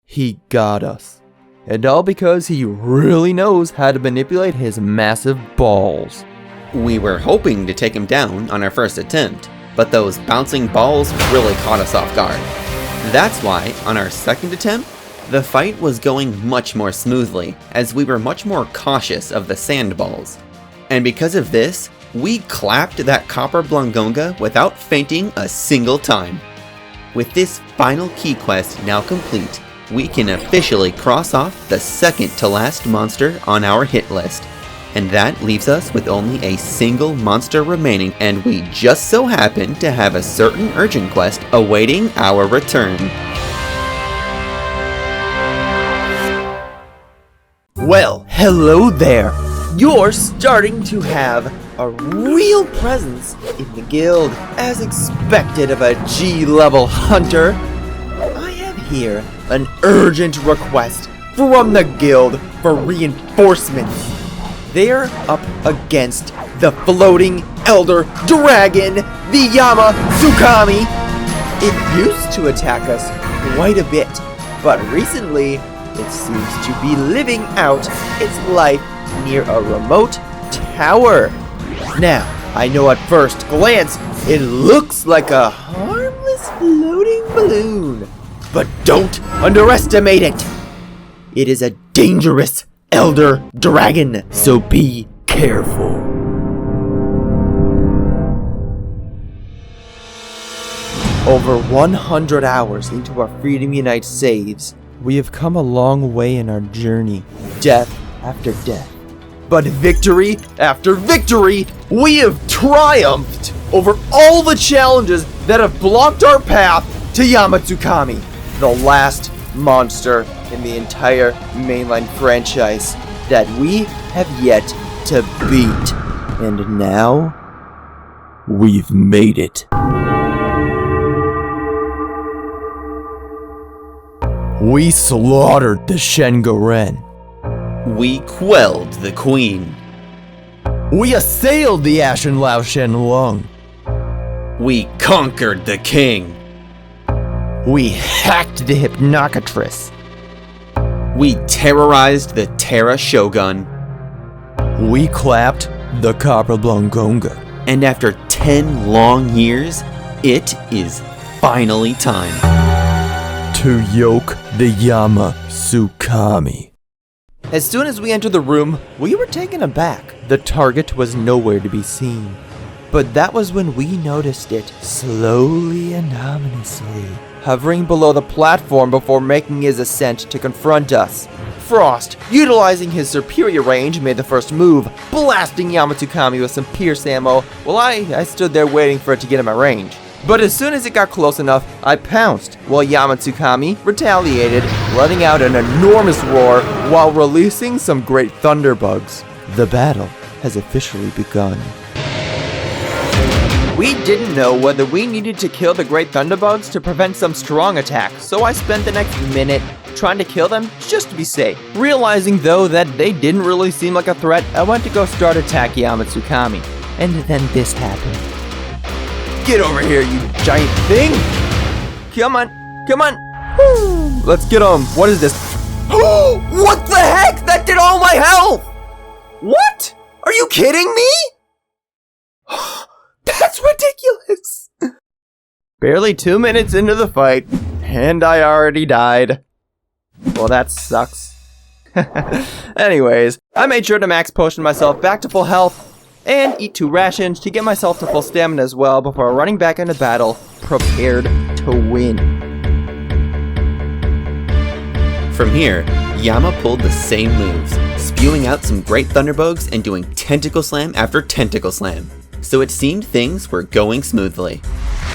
Speaker 1: He got us. And all because he really knows how to manipulate his massive balls.
Speaker 2: We were hoping to take him down on our first attempt, but those bouncing balls really caught us off guard. That's why, on our second attempt, the fight was going much more smoothly, as we were much more cautious of the sand balls. And because of this, we clapped that Copper Blongonga without fainting a single time. With this final key quest now complete, we can officially cross off the second to last monster on our hit list. And that leaves us with only a single monster remaining, and we just so happen to have a certain urgent quest awaiting our return.
Speaker 1: Well, hello there. You're starting to have a real presence in the guild, as expected of a G-level hunter. I have here an urgent request from the guild for reinforcements. They're up against the floating elder dragon, the Yama-Tsukami. It used to attack us quite a bit, but recently it seems to be living out its life near a remote tower. Now, I know at first glance it looks like a harmless floating balloon, but don't underestimate it. It is a dangerous elder dragon, so be careful. Over 100 hours into our Freedom Unite saves, we have come a long way in our journey, death after death. But victory after victory, we have triumphed over all the challenges that have blocked our path to Yama-Tsukami, the last monster in the entire mainline franchise that we have yet to beat. And now, we've made it. We slaughtered the Shengoren.
Speaker 2: We quelled the queen.
Speaker 1: We assailed the Ashen Lao Shenlong.
Speaker 2: We conquered the king.
Speaker 1: We hacked the Hypnocatress.
Speaker 2: We terrorized the Terra Shogun.
Speaker 1: We clapped the Copper Blongonga.
Speaker 2: And after 10 long years, it is finally time
Speaker 1: to yoke the Yama-Tsukami. As soon as we entered the room, we were taken aback. The target was nowhere to be seen. But that was when we noticed it, slowly and ominously, hovering below the platform before making his ascent to confront us. Frost, utilizing his superior range, made the first move, blasting Yama-Tsukami with some pierce ammo, while I stood there waiting for it to get in my range. But as soon as it got close enough, I pounced, while Yama-Tsukami retaliated, letting out an enormous roar while releasing some great thunderbugs. The battle has officially begun. We didn't know whether we needed to kill the great thunderbugs to prevent some strong attack, so I spent the next minute trying to kill them just to be safe. Realizing though that they didn't really seem like a threat, I went to go start attacking Yama-Tsukami. And then this happened. Get over here, you giant thing! Come on! Woo. Let's get him! What is this? What the heck? That did all my health! What? Are you kidding me? That's ridiculous! Barely 2 minutes into the fight, and I already died. Well, that sucks. Anyways, I made sure to max potion myself back to full health, and eat 2 rations to get myself to full stamina as well before running back into battle, prepared to win.
Speaker 2: From here, Yama pulled the same moves, spewing out some great thunderbugs and doing tentacle slam after tentacle slam. so it seemed things were going smoothly.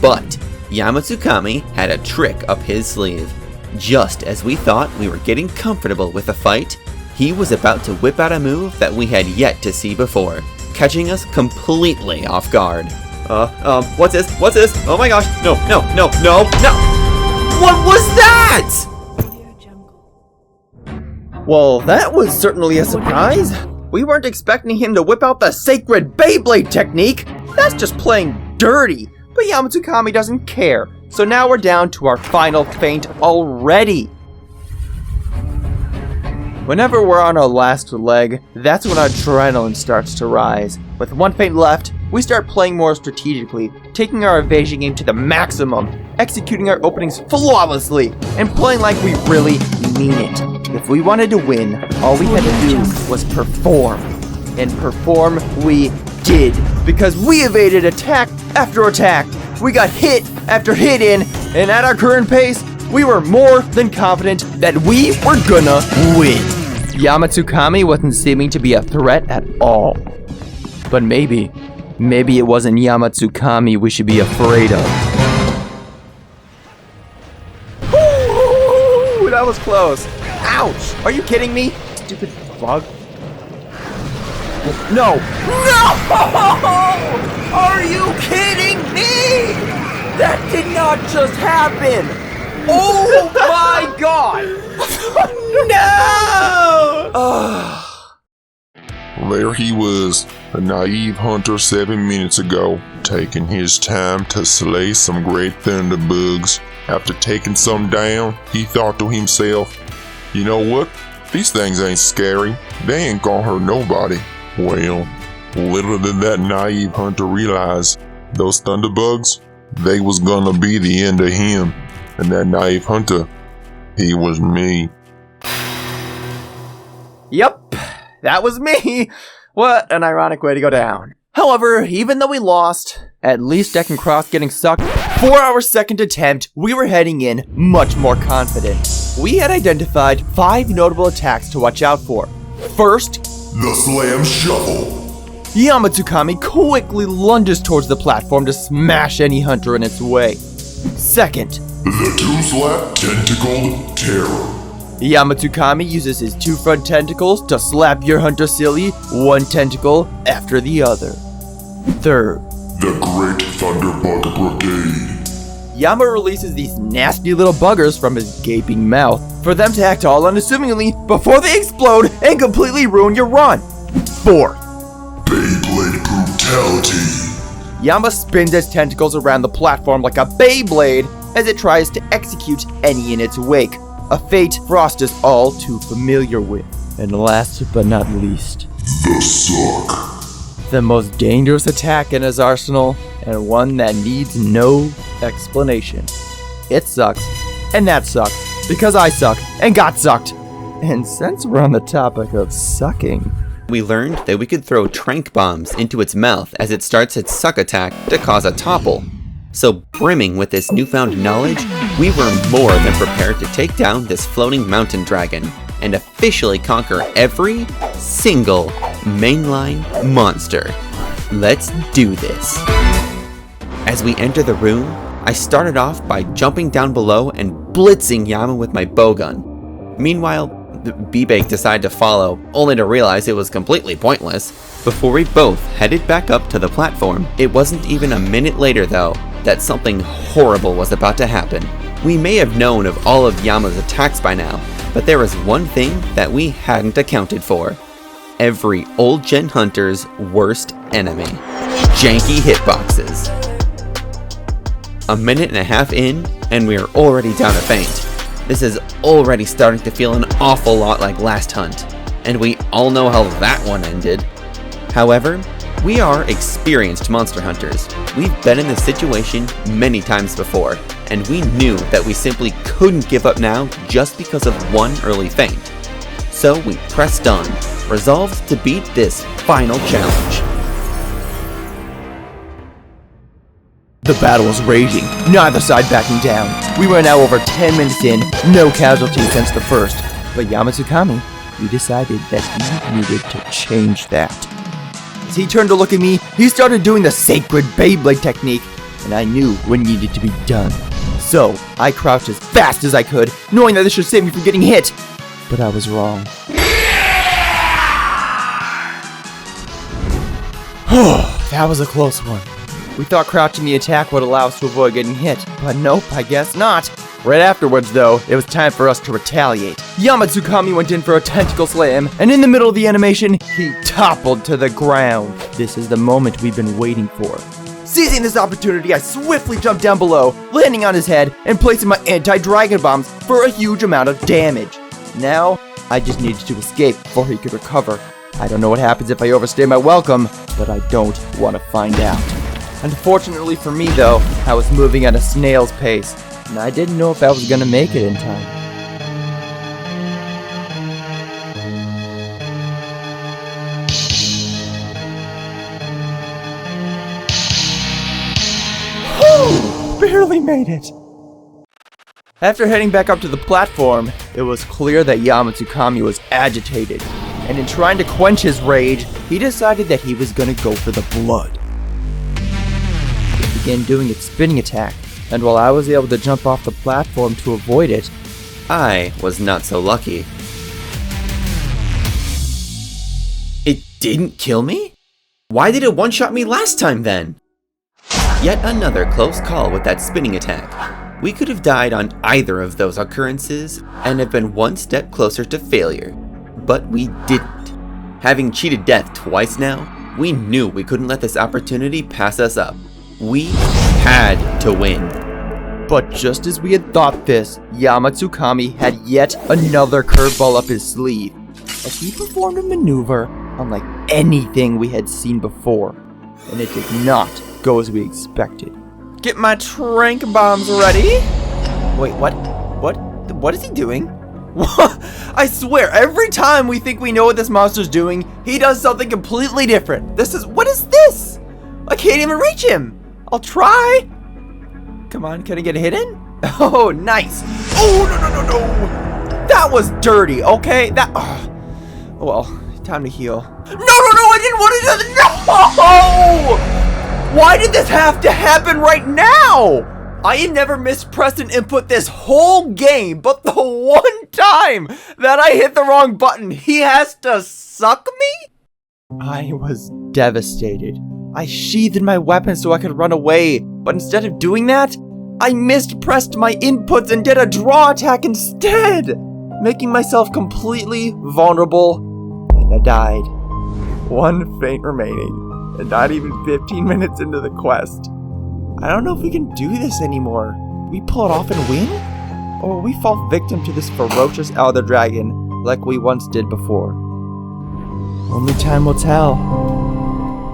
Speaker 2: But Yamatsukami had a trick up his sleeve. Just as we thought we were getting comfortable with the fight, he was about to whip out a move that we had yet to see before, catching us completely off guard. What's this? What's this? Oh my gosh, no! What was that?
Speaker 1: Well, that was certainly a surprise. We weren't expecting him to whip out the sacred Beyblade technique. That's just playing dirty. But Yamatsukami doesn't care. So now we're down to our final feint already. Whenever we're on our last leg, that's when our adrenaline starts to rise. With one feint left, we start playing more strategically, taking our evasion game to the maximum, executing our openings flawlessly, and playing like we really mean it. If we wanted to win, all we had to do was perform. And perform we did, because we evaded attack after attack. We got hit after hit in, and at our current pace, we were more than confident that we were gonna win. Yamatsukami wasn't seeming to be a threat at all. But maybe it wasn't Yamatsukami we should be afraid of. Ooh, that was close. Ouch! Are you kidding me? Stupid bug. No! Are you kidding me? That did not just happen! Oh my god! No!
Speaker 3: There he was, a naive hunter 7 minutes ago, taking his time to slay some great thunderbugs. After taking some down, he thought to himself, you know what? These things ain't scary. They ain't gonna hurt nobody. Well, little did that naive hunter realize, those thunderbugs, they was gonna be the end of him. And that naive hunter, he was me.
Speaker 1: Yep, that was me. What an ironic way to go down. However, even though we lost, at least BBake and Frost getting sucked, for our second attempt, we were heading in much more confident. We had identified 5 notable attacks to watch out for. First,
Speaker 3: The Slam Shuffle.
Speaker 1: Yamatsukami quickly lunges towards the platform to smash any hunter in its way. Second,
Speaker 3: The Two-Slap Tentacled Terror.
Speaker 1: Yamatsukami uses his 2 front tentacles to slap your hunter silly, one tentacle after the other. Third,
Speaker 3: The Great Thunderbug Brigade.
Speaker 1: Yama releases these nasty little buggers from his gaping mouth for them to act all unassumingly before they explode and completely ruin your run. Fourth,
Speaker 3: Beyblade Brutality.
Speaker 1: Yama spins its tentacles around the platform like a Beyblade as it tries to execute any in its wake, a fate Frost is all too familiar with. And last but not least,
Speaker 3: The Suck.
Speaker 1: the most dangerous attack in his arsenal, and one that needs no explanation. It sucks, and that sucks, because I suck, and got sucked. And since we're on the topic of sucking,
Speaker 2: We learned that we could throw trank bombs into its mouth as it starts its suck attack to cause a topple. So brimming with this newfound knowledge, we were more than prepared to take down this floating mountain dragon and officially conquer every single mainline monster. Let's do this. As we enter the room, I started off by jumping down below and blitzing Yama with my bowgun. Meanwhile, BBake decided to follow, only to realize it was completely pointless. Before we both headed back up to the platform, it wasn't even a minute later though, that something horrible was about to happen. We may have known of all of Yama's attacks by now, but there was one thing that we hadn't accounted for. Every old gen hunter's worst enemy. Janky hitboxes. A minute and a half in, and we are already down a feint. This is already starting to feel an awful lot like last hunt, and we all know how that one ended. However, we are experienced monster hunters. We've been in this situation many times before, and we knew that we simply couldn't give up now just because of one early feint. So we pressed on, resolved to beat this final challenge.
Speaker 1: the battle was raging, neither side backing down. We were now over 10 minutes in, no casualties since the first. But Yamatsukami, we decided that we needed to change that. As he turned to look at me, he started doing the sacred Beyblade technique, and I knew what needed to be done. So, I crouched as fast as I could, knowing that this should save me from getting hit. But I was wrong. That was a close one. We thought crouching the attack would allow us to avoid getting hit, but nope, I guess not. Right afterwards, though, it was time for us to retaliate. Yamatsukami went in for a tentacle slam, and in the middle of the animation, he toppled to the ground. This is the moment we've been waiting for. Seizing this opportunity, I swiftly jumped down below, landing on his head and placing my anti-dragon bombs for a huge amount of damage. Now, I just needed to escape before he could recover. I don't know what happens if I overstay my welcome, but I don't want to find out. Unfortunately for me, though, I was moving at a snail's pace, and I didn't know if I was gonna make it in time. Barely made it. After heading back up to the platform, it was clear that Yamatsukami was agitated, and in trying to quench his rage, he decided that he was gonna go for the blood. It began doing its spinning attack, and while I was able to jump off the platform to avoid it,
Speaker 2: I was not so lucky. It didn't kill me? Why did it one-shot me last time then? Yet another close call with that spinning attack. We could have died on either of those occurrences and have been one step closer to failure. But we didn't. Having cheated death twice now, we knew we couldn't let this opportunity pass us up. We had to win.
Speaker 1: But just as we had thought this, Yamatsukami had yet another curveball up his sleeve, as he performed a maneuver unlike anything we had seen before, and it did not go as we expected. Get my trank bombs ready. Wait, what? What is he doing? I swear, every time we think we know what this monster's doing, he does something completely different. What is this? I can't even reach him. I'll try. Come on, can I get a hit in? Oh, nice. Oh, no. That was dirty, okay? Well, time to heal. No, I didn't want to do that. No! Why did this have to happen right now? I had never mispressed an input this whole game, but the one time that I hit the wrong button, he has to suck me? I was devastated. I sheathed my weapon so I could run away, but instead of doing that, I mispressed my inputs and did a draw attack instead, making myself completely vulnerable, and I died. One fate remaining. And not even 15 minutes into the quest. I don't know if we can do this anymore. We pull it off and win? Or will we fall victim to this ferocious elder dragon like we once did before? Only time will tell.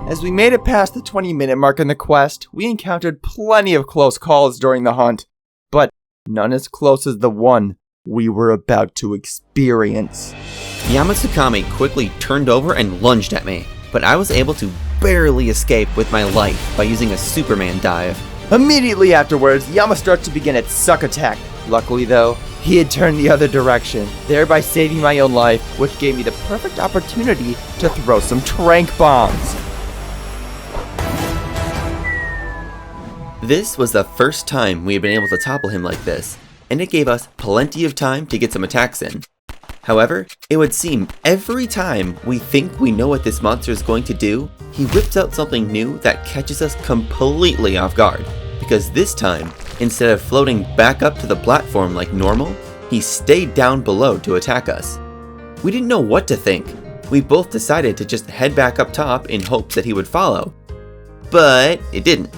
Speaker 1: As we made it past the 20-minute mark in the quest, we encountered plenty of close calls during the hunt, but none as close as the one we were about to experience.
Speaker 2: Yamatsukami quickly turned over and lunged at me, but I was able to barely escape with my life by using a Superman dive.
Speaker 1: Immediately afterwards, Yama starts to begin its suck attack. Luckily though, he had turned the other direction, thereby saving my own life, which gave me the perfect opportunity to throw some trank bombs.
Speaker 2: This was the first time we had been able to topple him like this, and it gave us plenty of time to get some attacks in. However, it would seem every time we think we know what this monster is going to do, he whips out something new that catches us completely off guard. Because this time, instead of floating back up to the platform like normal, he stayed down below to attack us. We didn't know what to think. We both decided to just head back up top in hopes that he would follow. But it didn't.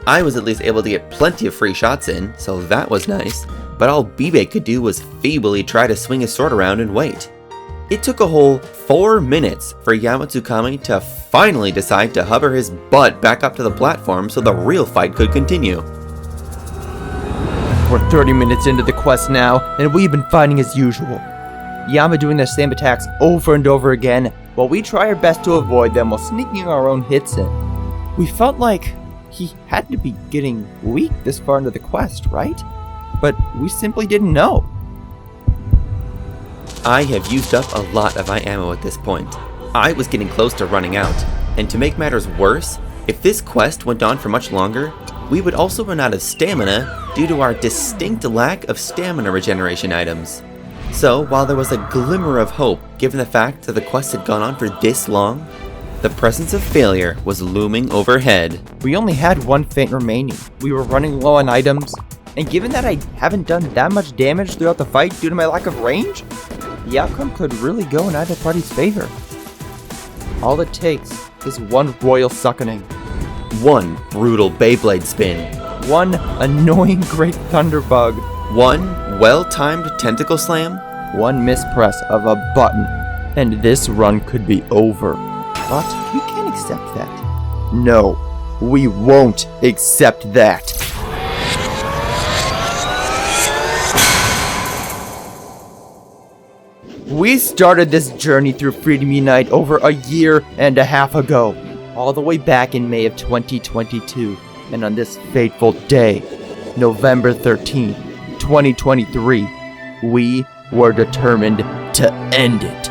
Speaker 2: I was at least able to get plenty of free shots in, so that was nice. But all BBake could do was feebly try to swing his sword around and wait. It took a whole 4 minutes for Yamatsukami to finally decide to hover his butt back up to the platform so the real fight could continue.
Speaker 1: We're 30 minutes into the quest now, and we've been fighting as usual. Yama doing the same attacks over and over again, while we try our best to avoid them while sneaking our own hits in. We felt like he had to be getting weak this far into the quest, right? But we simply didn't know.
Speaker 2: I have used up a lot of my ammo at this point. I was getting close to running out. And to make matters worse, if this quest went on for much longer, we would also run out of stamina due to our distinct lack of stamina regeneration items. So, while there was a glimmer of hope given the fact that the quest had gone on for this long, the presence of failure was looming overhead.
Speaker 1: We only had one feint remaining. We were running low on items, and given that I haven't done that much damage throughout the fight due to my lack of range, the outcome could really go in either party's favor. All it takes is one royal succoning,
Speaker 2: One brutal Beyblade spin,
Speaker 1: one annoying Great Thunderbug,
Speaker 2: one well-timed tentacle slam,
Speaker 1: one mispress of a button, and this run could be over. But we can't accept that. No, we won't accept that. We started this journey through Freedom Unite over a year and a half ago, all the way back in May of 2022, and on this fateful day, November 13th, 2023, we were determined to end it.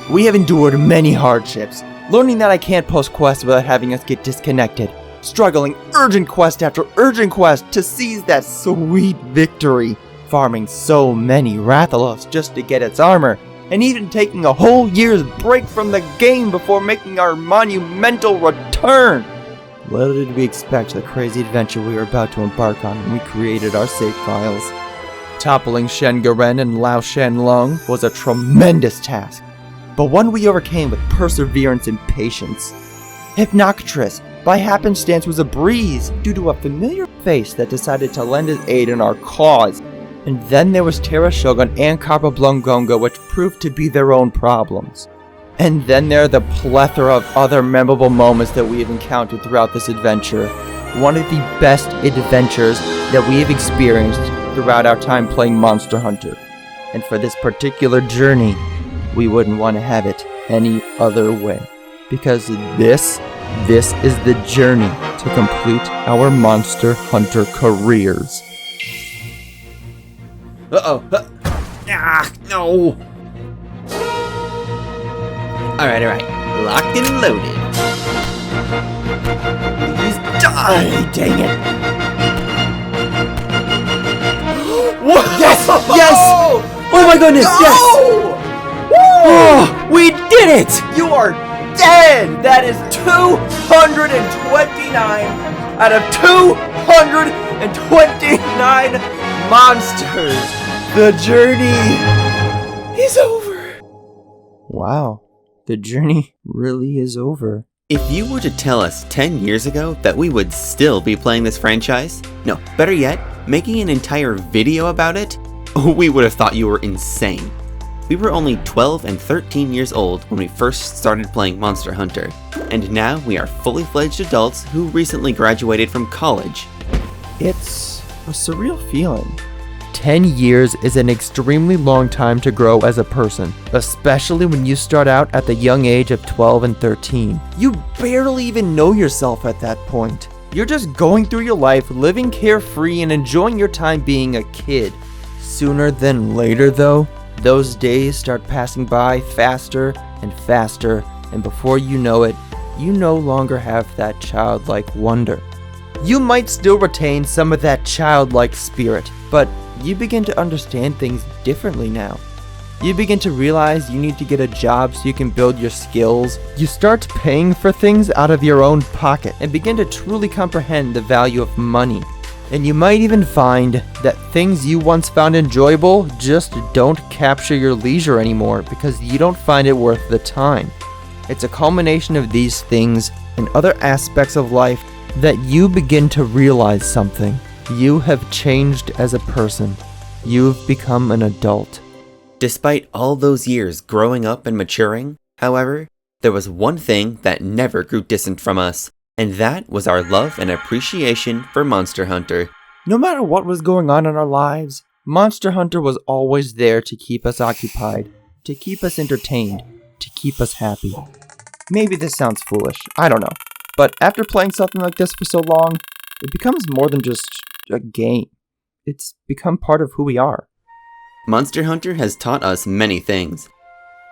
Speaker 1: We have endured many hardships, learning that I can't post quests without having us get disconnected, struggling urgent quest after urgent quest to seize that sweet victory, farming so many Rathalos just to get its armor, and even taking a whole year's break from the game before making our monumental return. Little did we expect the crazy adventure we were about to embark on when we created our save files. Toppling Shen Garen and Lao Shanlong was a tremendous task, but one we overcame with perseverance and patience. Hypnocratress, by happenstance, was a breeze due to a familiar face that decided to lend his aid in our cause. And then there was Terra Shogun and Kappa Blongonga, which proved to be their own problems. And then there are the plethora of other memorable moments that we have encountered throughout this adventure. One of the best adventures that we have experienced throughout our time playing Monster Hunter. And for this particular journey, we wouldn't want to have it any other way. Because this is the journey to complete our Monster Hunter careers.
Speaker 2: Uh-oh. No. Alright. Locked and loaded. Please die, dang it.
Speaker 1: What? Yes! Yes! Oh my goodness, yes! Oh, we did it!
Speaker 4: You are dead! That is 229 out of 229 monsters! The journey is over.
Speaker 1: Wow, the journey really is over.
Speaker 2: If you were to tell us 10 years ago that we would still be playing this franchise, no, better yet, making an entire video about it, we would have thought you were insane. We were only 12 and 13 years old when we first started playing Monster Hunter, and now we are fully fledged adults who recently graduated from college.
Speaker 1: It's a surreal feeling. 10 years is an extremely long time to grow as a person, especially when you start out at the young age of 12 and 13. You barely even know yourself at that point. You're just going through your life, living carefree and enjoying your time being a kid. Sooner than later though, those days start passing by faster and faster, and before you know it, you no longer have that childlike wonder. You might still retain some of that childlike spirit, but you begin to understand things differently now. You begin to realize you need to get a job so you can build your skills. You start paying for things out of your own pocket and begin to truly comprehend the value of money. And you might even find that things you once found enjoyable just don't capture your leisure anymore because you don't find it worth the time. It's a culmination of these things and other aspects of life that you begin to realize something. You have changed as a person. You've become an adult.
Speaker 2: Despite all those years growing up and maturing, however, there was one thing that never grew distant from us, and that was our love and appreciation for Monster Hunter.
Speaker 1: No matter what was going on in our lives, Monster Hunter was always there to keep us occupied, to keep us entertained, to keep us happy. Maybe this sounds foolish, I don't know. But after playing something like this for so long, it becomes more than just a game. It's become part of who we are.
Speaker 2: Monster Hunter has taught us many things.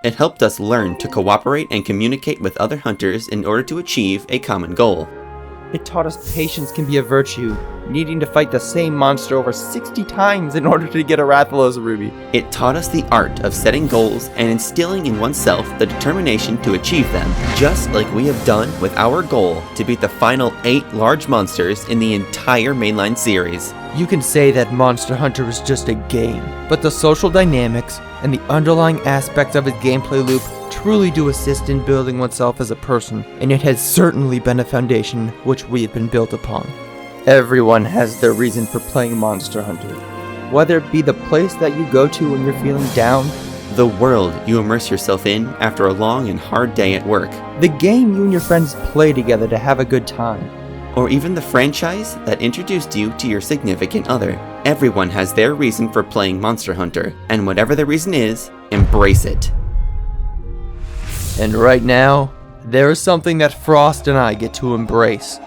Speaker 2: It helped us learn to cooperate and communicate with other hunters in order to achieve a common goal.
Speaker 1: It taught us patience can be a virtue, needing to fight the same monster over 60 times in order to get a Rathalos ruby.
Speaker 2: It taught us the art of setting goals and instilling in oneself the determination to achieve them, just like we have done with our goal to beat the final 8 large monsters in the entire mainline series.
Speaker 1: You can say that Monster Hunter is just a game, but the social dynamics and the underlying aspects of its gameplay loop truly do assist in building oneself as a person, and it has certainly been a foundation which we have been built upon. Everyone has their reason for playing Monster Hunter, whether it be the place that you go to when you're feeling down,
Speaker 2: the world you immerse yourself in after a long and hard day at work,
Speaker 1: the game you and your friends play together to have a good time,
Speaker 2: or even the franchise that introduced you to your significant other. Everyone has their reason for playing Monster Hunter, and whatever the reason is, embrace it.
Speaker 1: And right now, there is something that Frost and I get to embrace,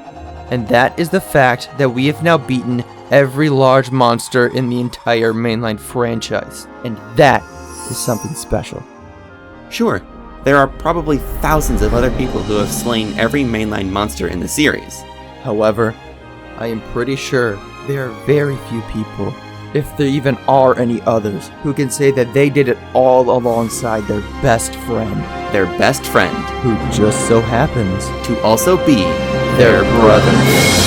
Speaker 1: and that is the fact that we have now beaten every large monster in the entire mainline franchise, and that is something special.
Speaker 2: Sure, there are probably thousands of other people who have slain every mainline monster in the series.
Speaker 1: However, I am pretty sure there are very few people, if there even are any others, who can say that they did it all alongside their best friend.
Speaker 2: Their best friend,
Speaker 1: Who just so happens
Speaker 2: to also be their brother.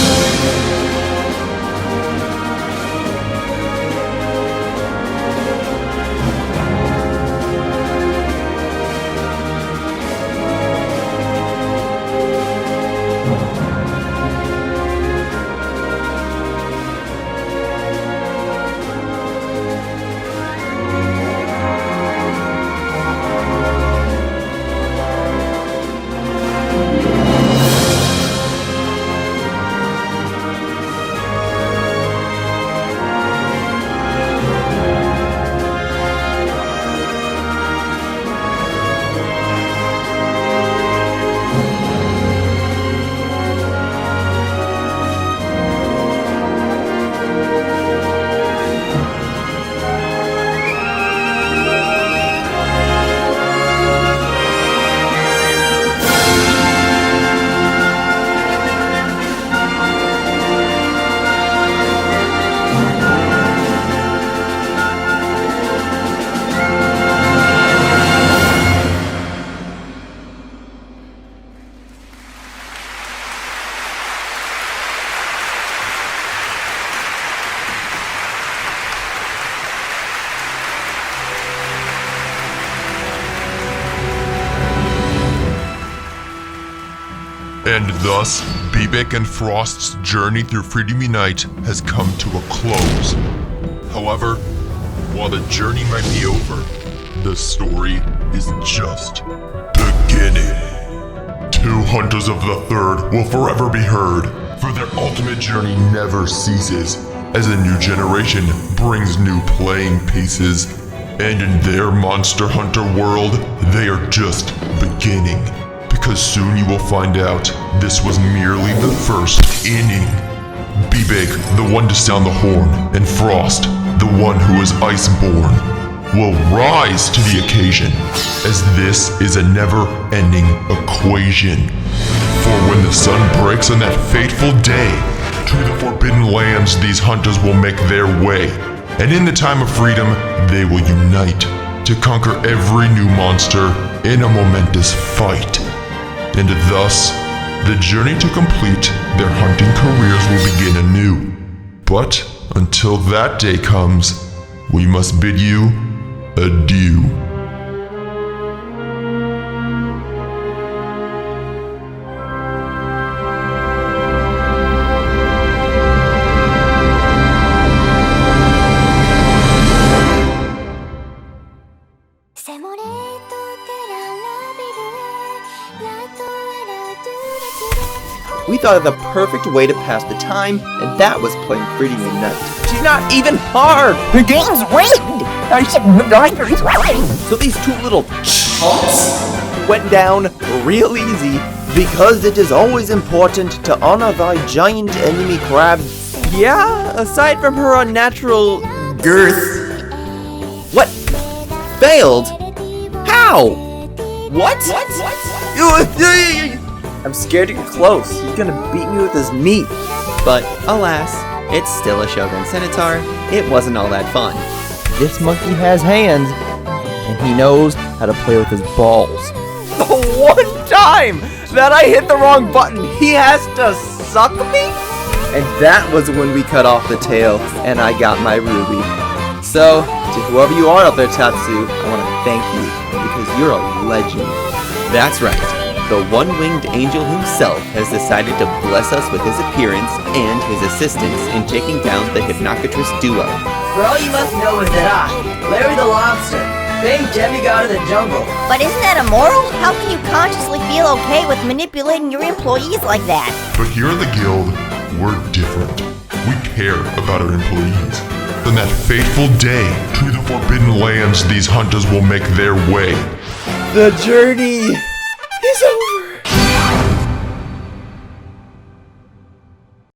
Speaker 3: And thus, BBake and Frost's journey through Freedom Unite has come to a close. However, while the journey might be over, the story is just beginning. 2 Hunters of the Third will forever be heard, for their ultimate journey never ceases, as a new generation brings new playing pieces, and in their Monster Hunter world, they are just beginning. Because soon you will find out this was merely the first inning. BBake, the one to sound the horn, and Frost, the one who is iceborn, will rise to the occasion, as this is a never-ending equation. For when the sun breaks on that fateful day, to the Forbidden Lands these hunters will make their way, and in the time of freedom, they will unite to conquer every new monster in a momentous fight. And thus, the journey to complete their hunting careers will begin anew. But until that day comes, we must bid you adieu.
Speaker 1: We thought of the perfect way to pass the time, and that was playing Freedom Unite. She's not even hard!
Speaker 5: The game's rigged! I said it's rigged!
Speaker 1: So these 2 little chumps went down real easy, because it is always important to honor thy giant enemy crab. Yeah, aside from her unnatural girth. What? Failed? How?
Speaker 2: Ow! What?
Speaker 1: I'm scared to get close. He's gonna beat me with his meat.
Speaker 2: But alas, it's still a Shogun Centaur. It wasn't all that fun.
Speaker 1: This monkey has hands, and he knows how to play with his balls. The one time that I hit the wrong button, he has to suck me? And that was when we cut off the tail, and I got my ruby. So, to whoever you are out there, Tatsu, I want to thank you, because you're a legend.
Speaker 2: That's right. The one-winged angel himself has decided to bless us with his appearance and his assistance in taking down the Hypnocatress duo.
Speaker 4: For all you must know is that I, Larry the Lobster, famed demigod of the jungle.
Speaker 5: But isn't that immoral? How can you consciously feel okay with manipulating your employees like that?
Speaker 3: But here at the guild, we're different. We care about our employees. On that fateful day, to the forbidden lands these hunters will make their way.
Speaker 1: The journey is over.